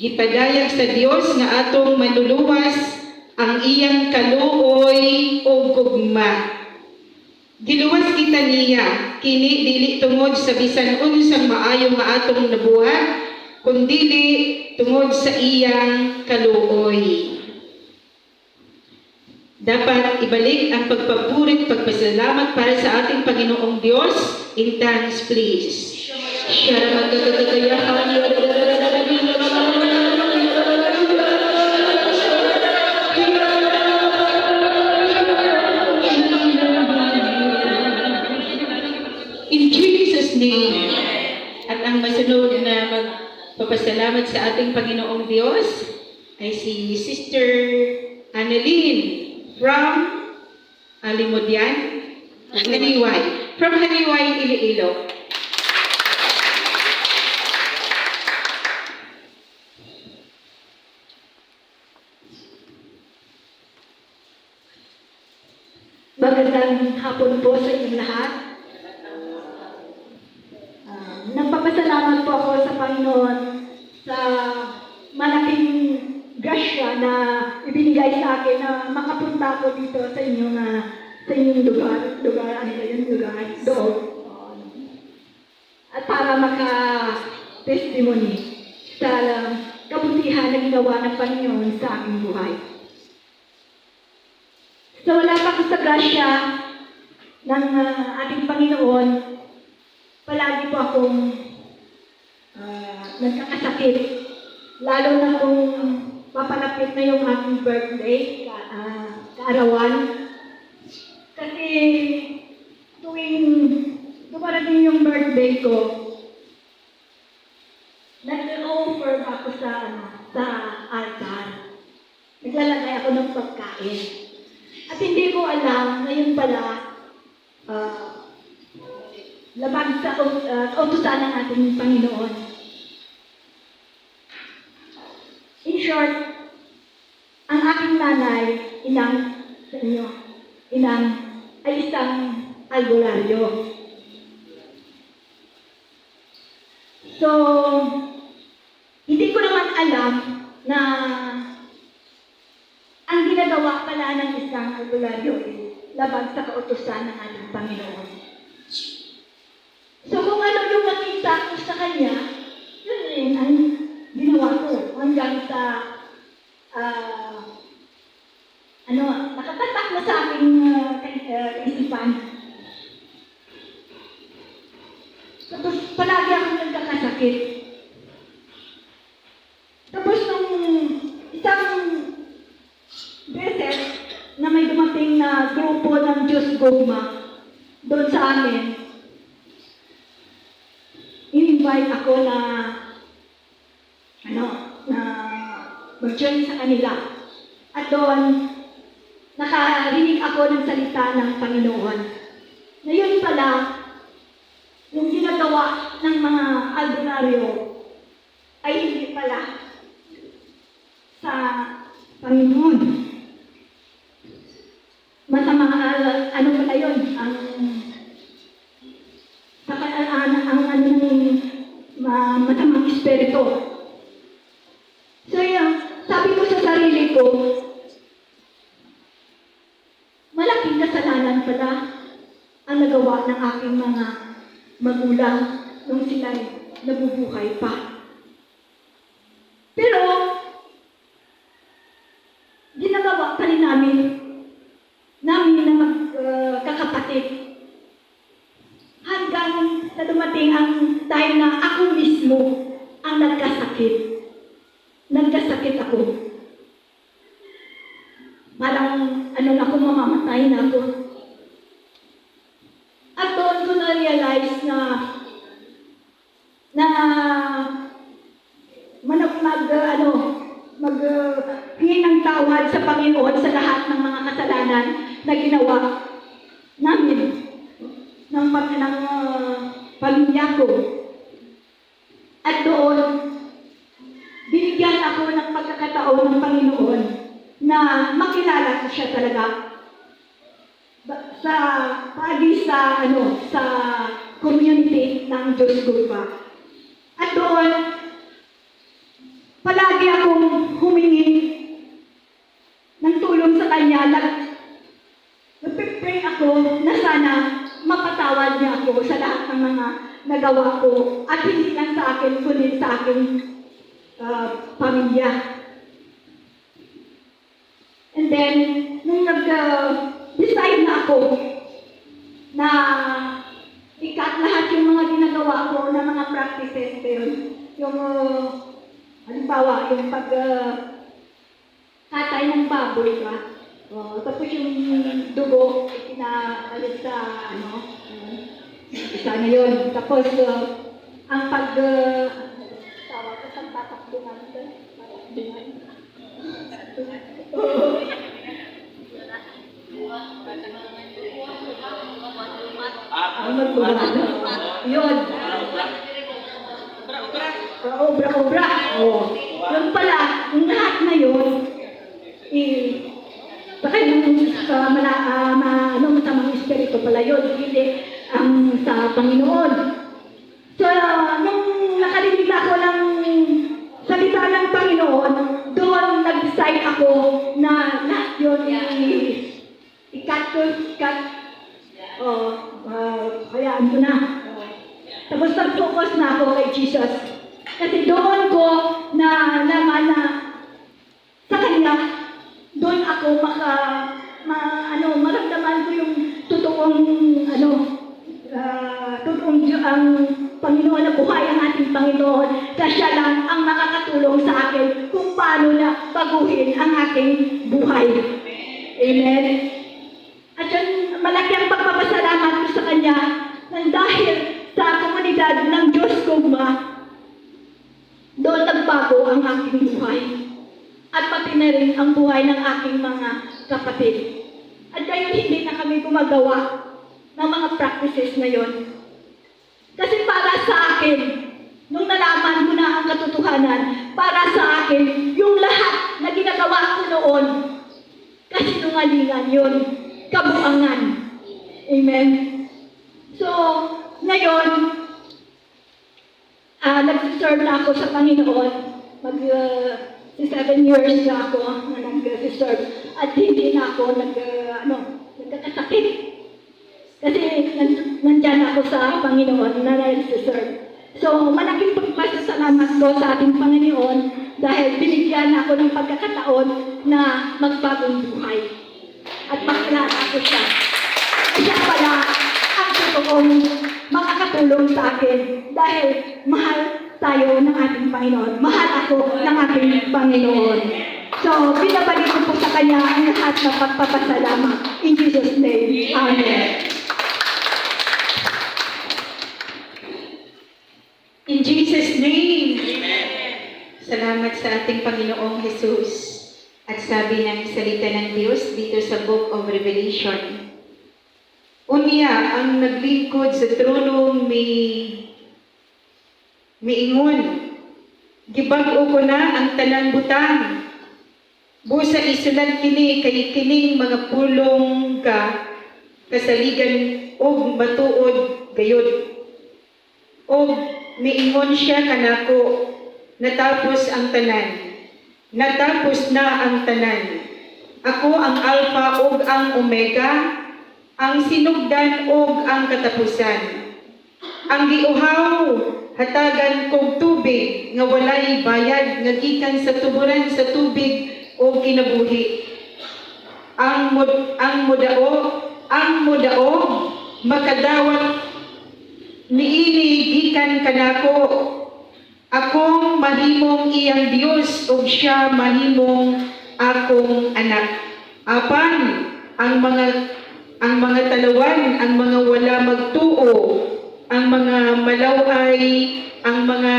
gipadayag sa Dios nga atong manluluwas ang iyang kaluoy o gugma. Giluwas kita niya kini dili tungod sa bisan unsang maayo nga atong nabuhat, kundili tungod sa iyang kaluoy. Dapat ibalik ang pagpapurit, pagpasalamat para sa ating Panginoong Diyos. In thanks, please. In Jesus' name. At ang masunod na magpapasalamat sa ating Panginoong Diyos ay si Sister Annalyn from Alimodian, Haniway. From Haniway, Iloilo. magandang hapon po sa inyong lahat. Nagpapasalamat po ako sa Panginoon sa malaking grasya na ibinigay sa akin na makapunta ko dito sa inyong lugar, doon. At para maka-testimony sa kabutihan na ginawa ng Panginoon sa aking buhay. So wala pa ko sa grasya ng ating Panginoon, palagi po akong nagkakasakit. Lalo na kung papalapit na yung aking birthday, kaarawan. Kasi tuwing dumarating yung birthday ko, nag-offer ako sa altar. Naglalagay ako ng pagkain. At hindi ko alam, ngayon pala, labag sa utusan ng ating Panginoon. In short, ang aking nanay, inang ay isang albularyo. So, hindi ko naman alam na ang ginagawa pala ng isang albularyo ay labag sa kautusan ng ating Panginoon. So kung ano yung nakita ko sa kanya, yun rin ang ginawa ko hanggang sa nakatatak na sa aking isipan. Tapos palagi akong nagkakasakit. Tapos nung isang beses na may dumating na grupo ng Diyos Gogma doon sa amin, in-invite ako na mag-join sa kanila. At doon, nakarinig ako ng salita ng Panginoon. Na yun pala, yung ginagawa ng mga albularyo ay hindi pala sa Panginoon. Masama, ano pala yun? Masamang espiritu. So yun, sabi ko sa sarili ko, malaking kasalanan pala ang nagawa ng aking mga magulang nung sila nabubuhay pa. Pero, ginagawa pa rin namin na magkakapatid. Hanggang sa dumating ang time na ako mismo ang nagkasakit. Nagkasakit ako. Parang ako, mamamatay na ako. At doon ko na-realize na maghingi ng tawad sa Panginoon sa lahat ng mga kasalanan na ginawa namin ng pamilya ko. At doon, binigyan ako ng pagkakataon ng Panginoon na makilala ko siya talaga sa community ng Diyos Gogma. At doon, palagi akong humingi ng tulong sa Kanya. Nagpipray ako na sana mapatawad niya ako sa lahat ng mga nagawa ko at hindi lang sa akin, kundi sa aking pamilya. And then, nung nag-decide na ako na ikat lahat yung mga ginagawa ko na mga practices ko yun, yung halimbawa, yung katay ng baboy ka, tapos yung dugo, pinaalit sa isa na yun. Tapos, ang tawag ko sa tatakbuhan ko, ang magbuhat. Yun. Obra. Yung pala, yung lahat na yun, baka yung sa Espiritu pala yun, hindi ang sa Panginoon. So, nung nakarinig ako ng salita ng Panginoon, doon nag-decide ako na lahat yun i-cut. Hayaan ko na. Tapos nag-focus na ako kay Jesus. Kasi doon ko na naman na sa Kanya, doon ako maramdaman ko yung totoong ang Panginoon na buhay ang ating Panginoon. Kasi siya lang ang makakatulong sa akin kung paano na baguhin ang aking buhay. Amen. At yun, malaki ang pagpapasalamat ko sa Kanya nang dahil sa komunidad ng Diyos Kugma, doon nagbago ang aking buhay. At pati na rin ang buhay ng aking mga kapatid. At ngayon hindi na kami gumagawa ng mga practices na yon. Kasi para sa akin, nung nalaman ko na ang katotohanan, para sa akin, yung lahat na ginagawa ko noon, kasinungalingan yun, kabuangan. Amen? So, ngayon, nag-serve na ako sa Panginoon. 7 years na ako na nag-serve. At hindi na ako nagkakasakit. Kasi nandyan ako sa Panginoon na nag-serve. So, malaking pagpasalamat ko sa ating Panginoon dahil binigyan ako ng pagkakataon na magbagong buhay. At makilala ko siya. Siya pala ang totoong makakatulong sa akin dahil mahal tayo ng ating Panginoon. Mahal ako ng ating Panginoon. So, binabalik ko po sa Kanya ang lahat ng pagpapasalamat. In Jesus' name, Amen. In Jesus' name. Salamat sa ating Panginoong Jesus. At sabi ng salita ng Diyos dito sa Book of Revelation, unya ang naglingkod sa tronong miingon, gibag-o ko na ang tanang butang. Busa isulat kini kay kining mga pulong kasaligan og matuod gayod. Og miingon siya kanako, natapos ang tanan. Natapos na ang tanan. Ako ang Alpha ug ang Omega, ang sinugdan ug ang katapusan. Ang giuhaw hatagan kog tubig nga walay bayad nga gikan sa tuburan sa tubig o kinabuhi. Ang mudaog makadawat niini gikan kanako. Akong mahimong iyang Dios ug siya mahimong akong anak. Apan ang mga talawan, ang mga wala magtuo, ang mga malaway, ang mga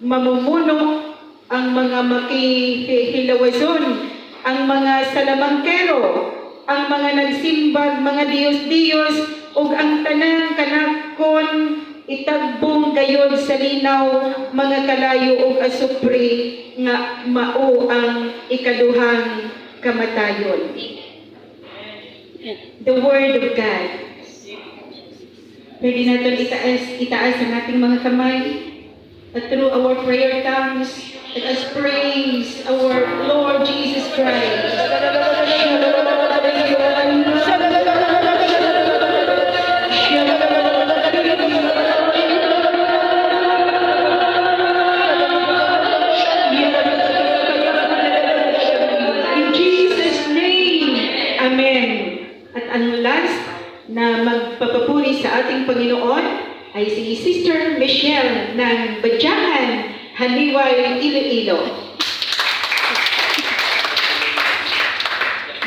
mamumuno, ang mga makihilawason, ang mga salamangkero, ang mga nagsimbag, mga Diyos-Diyos, ug ang tanang kanakon itagbong gayon sa linaw, mga kalayo ug asupri nga mao ang ikaduhang kamatayon. The Word of God. Pwede natin itaas ang ating mga kamay. At through our prayer tongues, let us praise our Lord Jesus Christ. In Jesus' name, Amen. At ang last na magpapapuri sa ating Panginoon ay si Sister Michelle ng Badyahan, Haliway, Iloilo.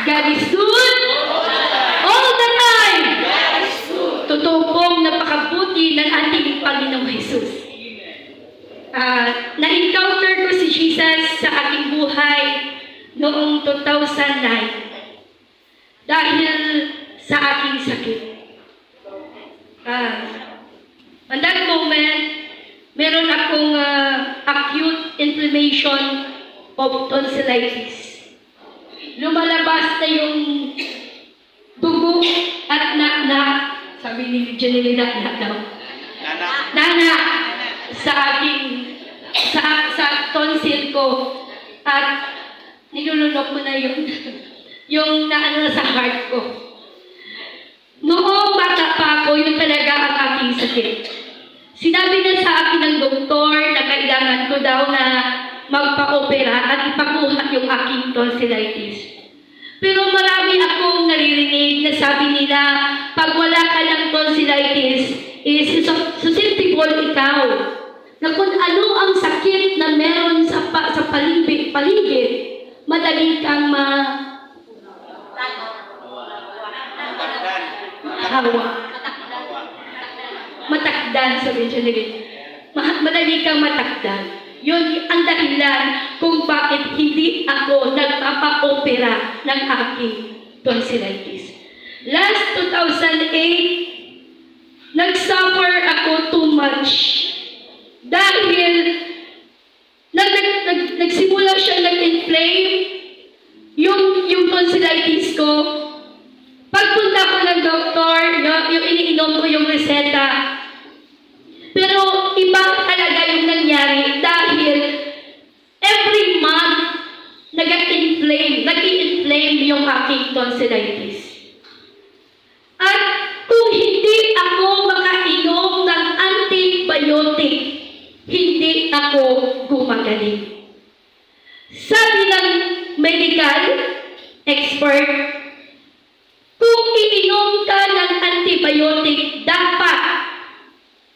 God is good all the time. Totoo pong napakabuti ng ating Panginoong Jesus. Na-encounter ko si Jesus sa aking buhay noong 2009 dahil sa aking sakit. On that moment, meron akong acute inflammation of tonsillitis. Lumalabas na yung dugo at sabi ni Janelle, daw. Nana, sa aking, sa tonsil ko, at nilulunok mo na yung naano na sa heart ko. Noong bata pa ako, yun talaga ang aking sakit. Sinabi na sa akin ng doktor na kailangan ko daw na magpa-opera at ipakuha yung aking tonsillitis. Pero marami akong naririnig na sabi nila, pag wala ka ng tonsillitis, susceptible ikaw. Na kung ano ang sakit na meron sa paligid, madali kang matakdan, sabi niya nila. Madali kang matakdan. Yun ang dahilan kung bakit hindi ako nagpapa-opera ng aking tonsillitis. Last 2008, nag-suffer ako too much. Dahil nagsimula siya nag-inflame yung tonsillitis ko. Pagpunta ko ng doktor, yung iniinom ko yung reseta. Pero iba talaga yung nangyari dahil every month nag-inflame yung aking tonsillitis. At kung hindi ako makainom ng antibiotic, hindi ako gumagaling. Sabi ng medical expert, kung iinom ka ng antibiotic, dapat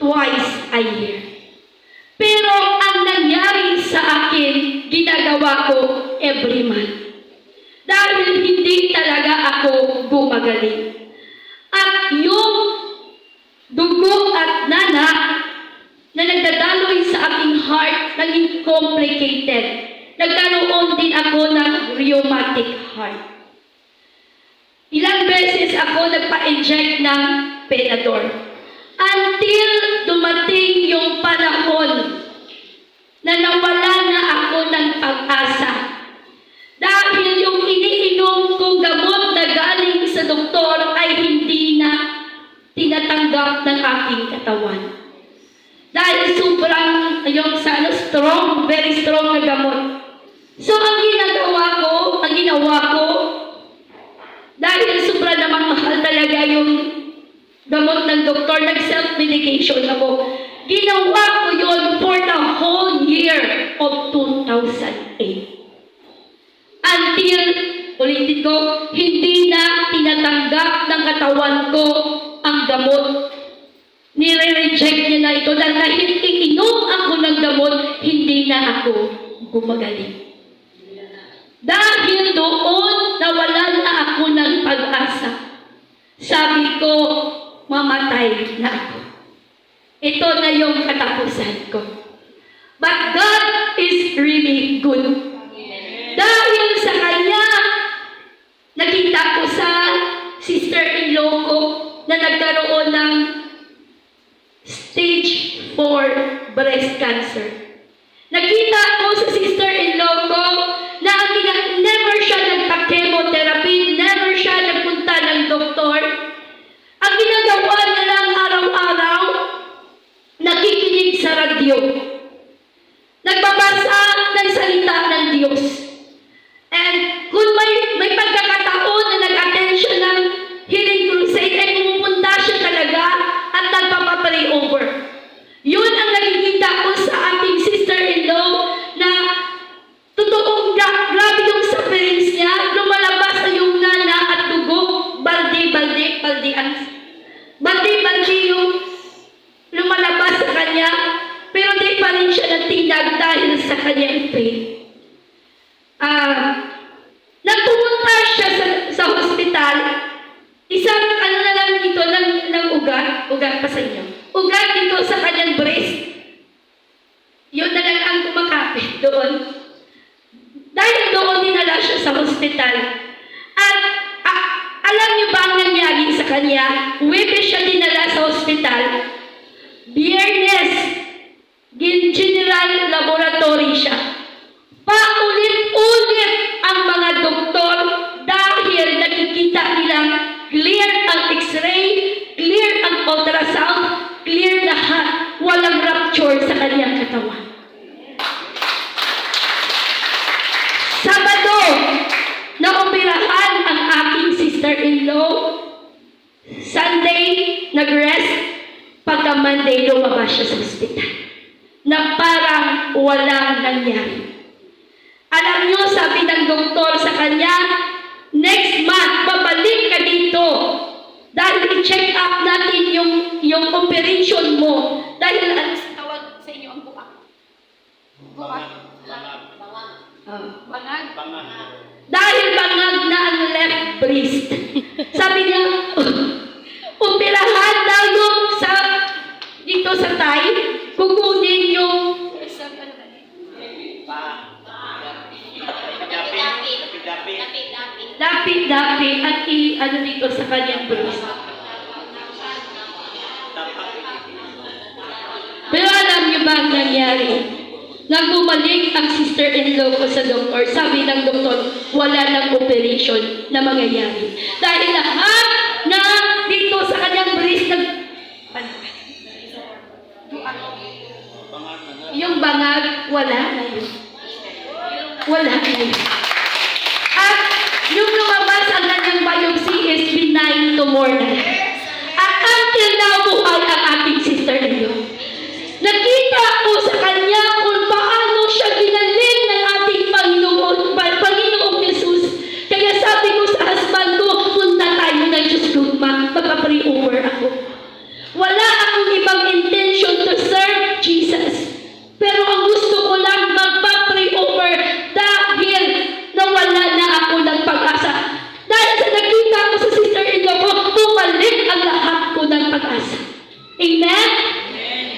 twice a year. Pero ang nangyari sa akin, ginagawa ko every month. Dahil hindi talaga ako gumagaling. At yung dugo at nana na nagdadaloy sa aking heart, naging complicated. Nagkaroon din ako ng rheumatic heart. Ilang beses ako nagpa-inject ng Panadol. Until dumating yung panahon na nawala na ako ng pag-asa. Dahil yung iniinom kong gamot na galing sa doktor ay hindi na tinatanggap ng aking katawan. Dahil sobrang yung strong, very strong na gamot. So ang ginawa ko, dahil sobra namang mahal talaga yung gamot ng doktor, nag-self-medication ako. Ginawa ko yun for the whole year of 2008. Until, ulitin ko, hindi na tinatanggap ng katawan ko ang gamot. Nire-reject niya na ito dahil kahit iinom ako ng gamot, hindi na ako gumagaling. Dahil doon, nawalan na ako ng pag-asa. Sabi ko, mamatay na ako. Ito na yung katapusan ko. But God is really good. Dahil sa Kanya, nakita ko sa sister-in-law ko na nagkaroon ng stage 4 breast cancer. Nakita ko sa sister-in-law ko na never siya nagpa-chemotherapy, never siya nagpunta ng doktor. Ang ginagawa niya lang araw-araw, nakikinig sa radyo. Nagbabasa ng salita ng Diyos. And kung may pagkakataon na nag-attend siya ng healing crusade, ay pumunta siya talaga at nagpapapray over. Yun ang nakikita ko sa ating sister-in-law na totoong grabe yung sufferings niya, lumalabas na yung nana at dugo, balde yung lumalabas sa kanya, pero di pa rin siya natinag dahil sa kanyang faith. Nagpumunta siya sa hospital, isang na lang dito ng ugat pa sa inyo. Ugat dito sa kanyang breast. Yun na lang ang kumakapit doon. Dahil doon dinala siya sa hospital. At alam niyo ba ang nangyari sa kanya? Webes siya dinala sa hospital. Biyernes, general laboratory siya. Paulit-ulit ang mga doktor dahil nakikita nilang clear ang x-ray, clear ang ultrasound, clear lahat. Walang rupture sa kanyang katawan. Sabado, naoperahan ang aking sister-in-law. Sunday, nag-rest. Pagka Monday, lumabas siya sa ospital. Na parang walang nangyari. Alam niyo, sabi ng doktor sa kanya, next month, babalik ka dito. Dahil i-check up natin yung operation mo. Dahil, ano tawag sa inyo ang buak? Buak? Bangag? Dahil bangag na ang left breast. Sabi niya, operahan daw yung dito sa thigh, kukunin yung lapit-lapit at ano dito sa kanyang breast. Pero alam niyo ba ang nangyari? Nang bumalik ang sister-in-law ko sa doktor, sabi ng doktor, wala nang operation na mangyayari. Dahil lahat na dito sa kanyang breast, yung bangag, wala na yun. Wala na yun. At yung lumabas ang kanyang biopsy is benign tumor na. At until now, buhay ang aking sister-in-law. Nakita ko sa kanya kung paano siya ginaling ng ating Panginoong Jesus. Kaya sabi ko sa husband ko, punta tayo ng Diyos Lugma, magpa-pray over ako. Wala akong ibang intention to serve Jesus. Pero ang gusto ko lang magpa-pray over dahil nawala na ako ng pag-asa. Dahil sa nakita ko sa sister-in-law ko, bumalik ang lahat ko ng pag-asa. Amen?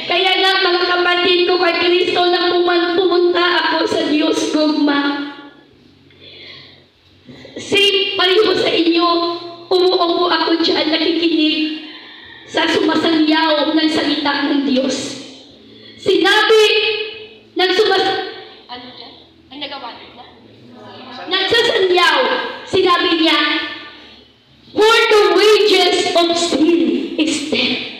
Kaya nga mga kapatid ko kay Kristo na pumunta ako sa Diyos Gugma. Same pareho sa inyo, umuupo ako dyan, nakikinig sa sumasalyaw ng salita ng Diyos. Sinabi ng ano dyan? Ang nagawa na? Nagsasalyaw, sinabi niya, for the wages of sin is death.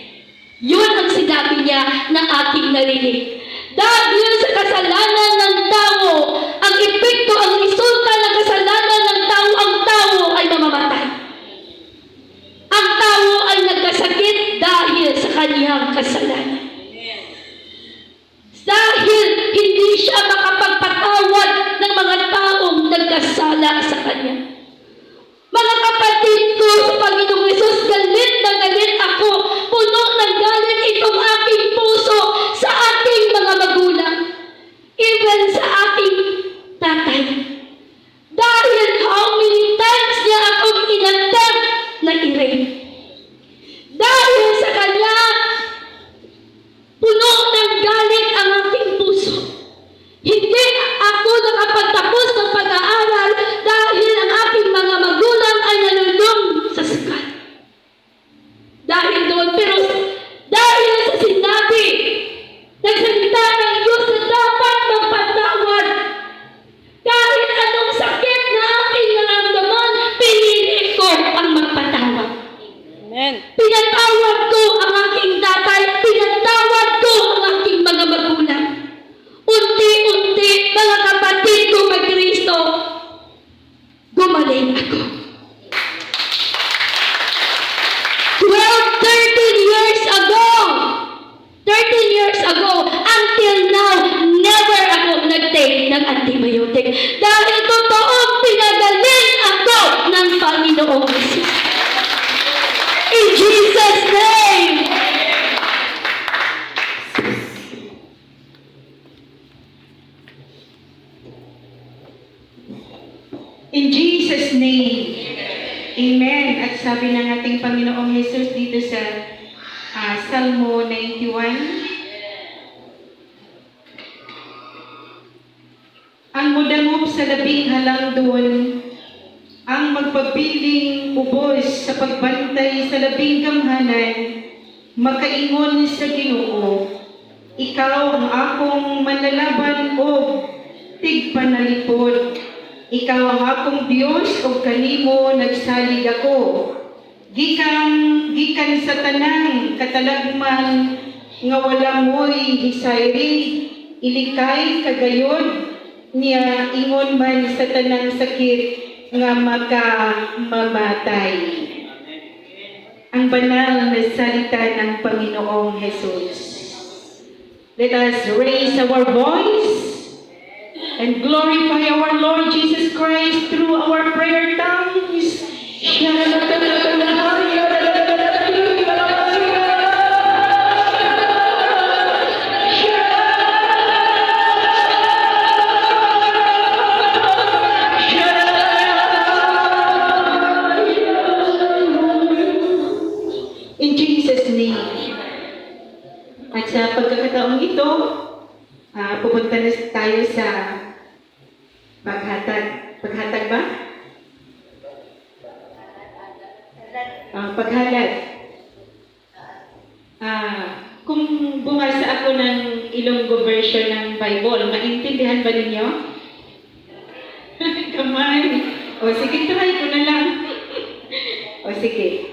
Yun ang sinabi niya na ating narinig. Dahil sa kasalanan ng tao, ang epekto, ang resulta ng kasalanan ng tao, ang tao ay mamamatay. Ang tao ay nagkasakit dahil sa kanyang kasalanan. Dahil hindi siya makapagpatawad ng mga taong nagkasala sa kanya. Mga kapatid ko sa Panginoong Hesus, galit na galit ako. Puno ng galit itong aking puso sa ating mga magulang. Even sa aking tatay. Dahil how many times niya akong inattempt na i-rape. Dahil sa kanya, puno ng galit ang aking puso. Hindi ako nakapagtapos ng pag-aaral dahil ang aking mga magulang ay nalulong sa sukat. Dahil doon, pero dahil sa sinabi, nagsalita ng Diyos na dapat magpatawad. Kahit anong sakit na aking naramdaman, pinili ko ang magpatawad. Amen. Pinatawad ko ang aking tatay, pinatawad ko ang aking mga magulang. Unti-unti, mga kapatid ko kay Kristo, gumaling ako. 13 years ago, until now, never ako nag-take ng antibiotic. Dahil totoong pinagaling ako ng Panginoong Jesus. In Jesus' name! In Jesus' name. Amen. At sabi ng ating Panginoong Jesus dito sa Salmo 91, ang mudamop sa labing halangdon, ang magpabiling ubos sa pagbantay sa labing gamhanan, makaingon sa Ginoo, ikaw ang akong manlalaban o tigpanalipod. Ikaw ang akong Diyos o kanimo nagsalig ako. gikan sa tanang katalagman nga wala mo'y hisayri, ilikay kagayod niya ingon man sa tanang sakit nga makamamatay. Ang banal na salita ng Panginoong Jesus. Let us raise our voice and glorify our Lord Jesus Christ through our prayer tongues. In Jesus' name. At sa pagkakataong ito, pupunta na tayo sa paghatag. Paghatag ba? Paghalad. Kung bumasa ako ng Ilonggo version ng Bible, maintindihan ba ninyo? Come on. O sige, try ko na lang. O sige.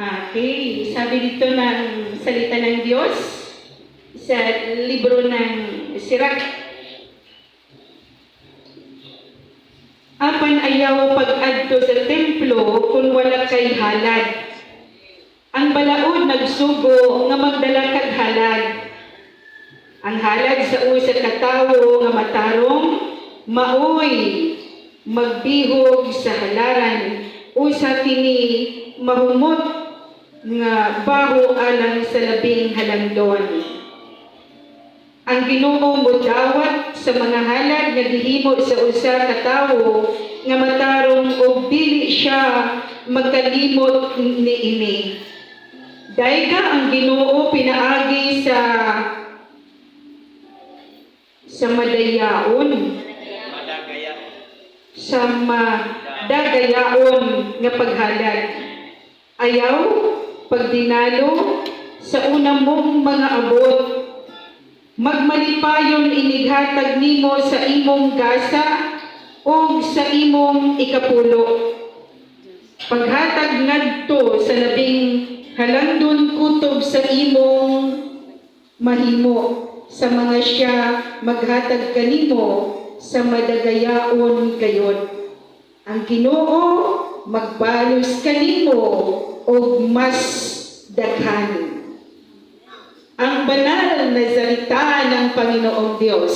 Okay, sabi dito ng salita ng Diyos sa libro ng Sirach. Apan ayaw pag-adto sa templo kung wala kay halad. Ang balaod nagsugo nga magdala kag halad. Ang halad sa usa ka tawo nga matarong maoy magbihog sa halaran usa kini mahumot nga baho alang sa labing halangdon. Ang Ginoo modawat sa mga halad nga gihimo sa usa ka tawo nga matarong og dili siya magkalimot niini. Dayga ang Ginoo pinaagi sa madayaon. Sa madagayaon nga paghalad. Ayaw pagdinalo sa unang mong mga abot. Magmalipayon inighatag nimo sa imong gasa o sa imong ikapulo. Paghatag ngadto sa labing halangdon kutob sa imong mahimo sa mga siya maghatag kanimo sa madagayaon gayod. Ang Ginoo magbalos kanimo og mas daghan. Ang banal na salita ng Panginoong Diyos.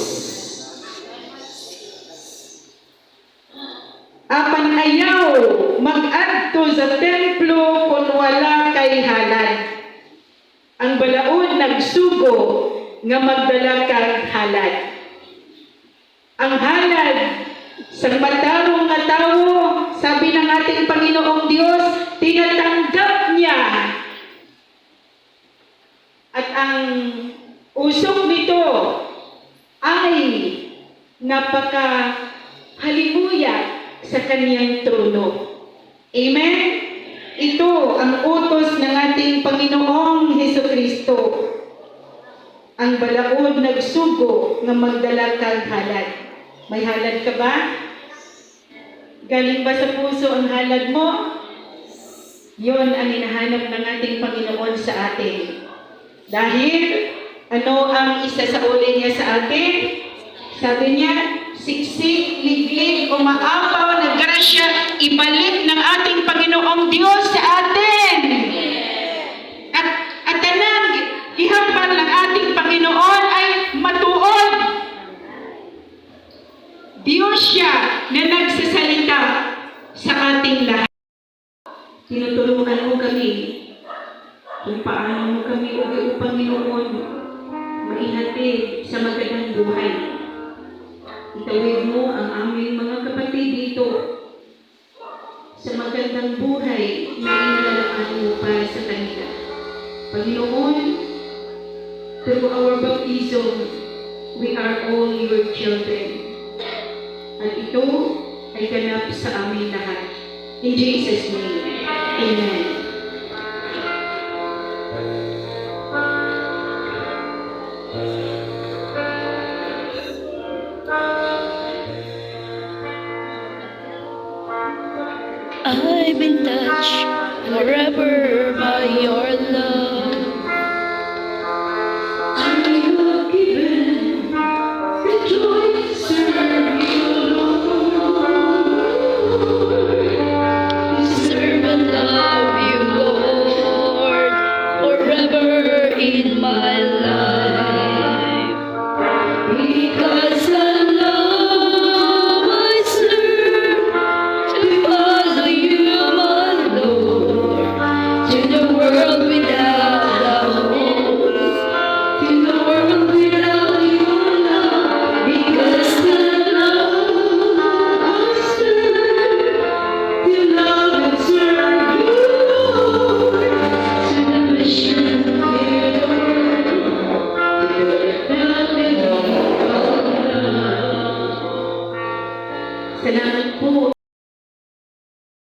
Apan ayaw mag-adto sa templo kung wala kay halad. Ang balaod nagsugo nga magdala kag halad. Ang halad sa matarong nga tawo, sabi ng ating Panginoong Diyos, tinatanggap niya. At ang usok nito ay napaka-halimuya sa kaniyang trono. Amen? Ito ang utos ng ating Panginoong Hesukristo. Ang balaod nagsugo nga magdala kag halad. May halad ka ba? Galing ba sa puso ang halad mo? Yon ang hinahanap ng ating Panginoon sa atin. Dahil, ano ang isa sa uli niya sa atin? Sabi niya, siksik, liglig, o maapaw na grasya, ibalik ng ating Panginoong Diyos sa atin. At tanang, ihambal ng ating Panginoon ay matuod. Diyos siya na nagsasalita sa ating lahat. Tinutulungan mo kami kung paano mo kami o Panginoon maihatid sa magandang buhay. Itawid mo ang aming mga kapatid dito sa magandang buhay na inalalaan mo para sa kanila. Panginoon, through our baptism, we are all your children. At ito ay ganap sa aming lahat. In Jesus' name, Amen. I've been touched forever by your love. I have given, rejoice, serve you, Lord. Serve and love you, Lord, forever in my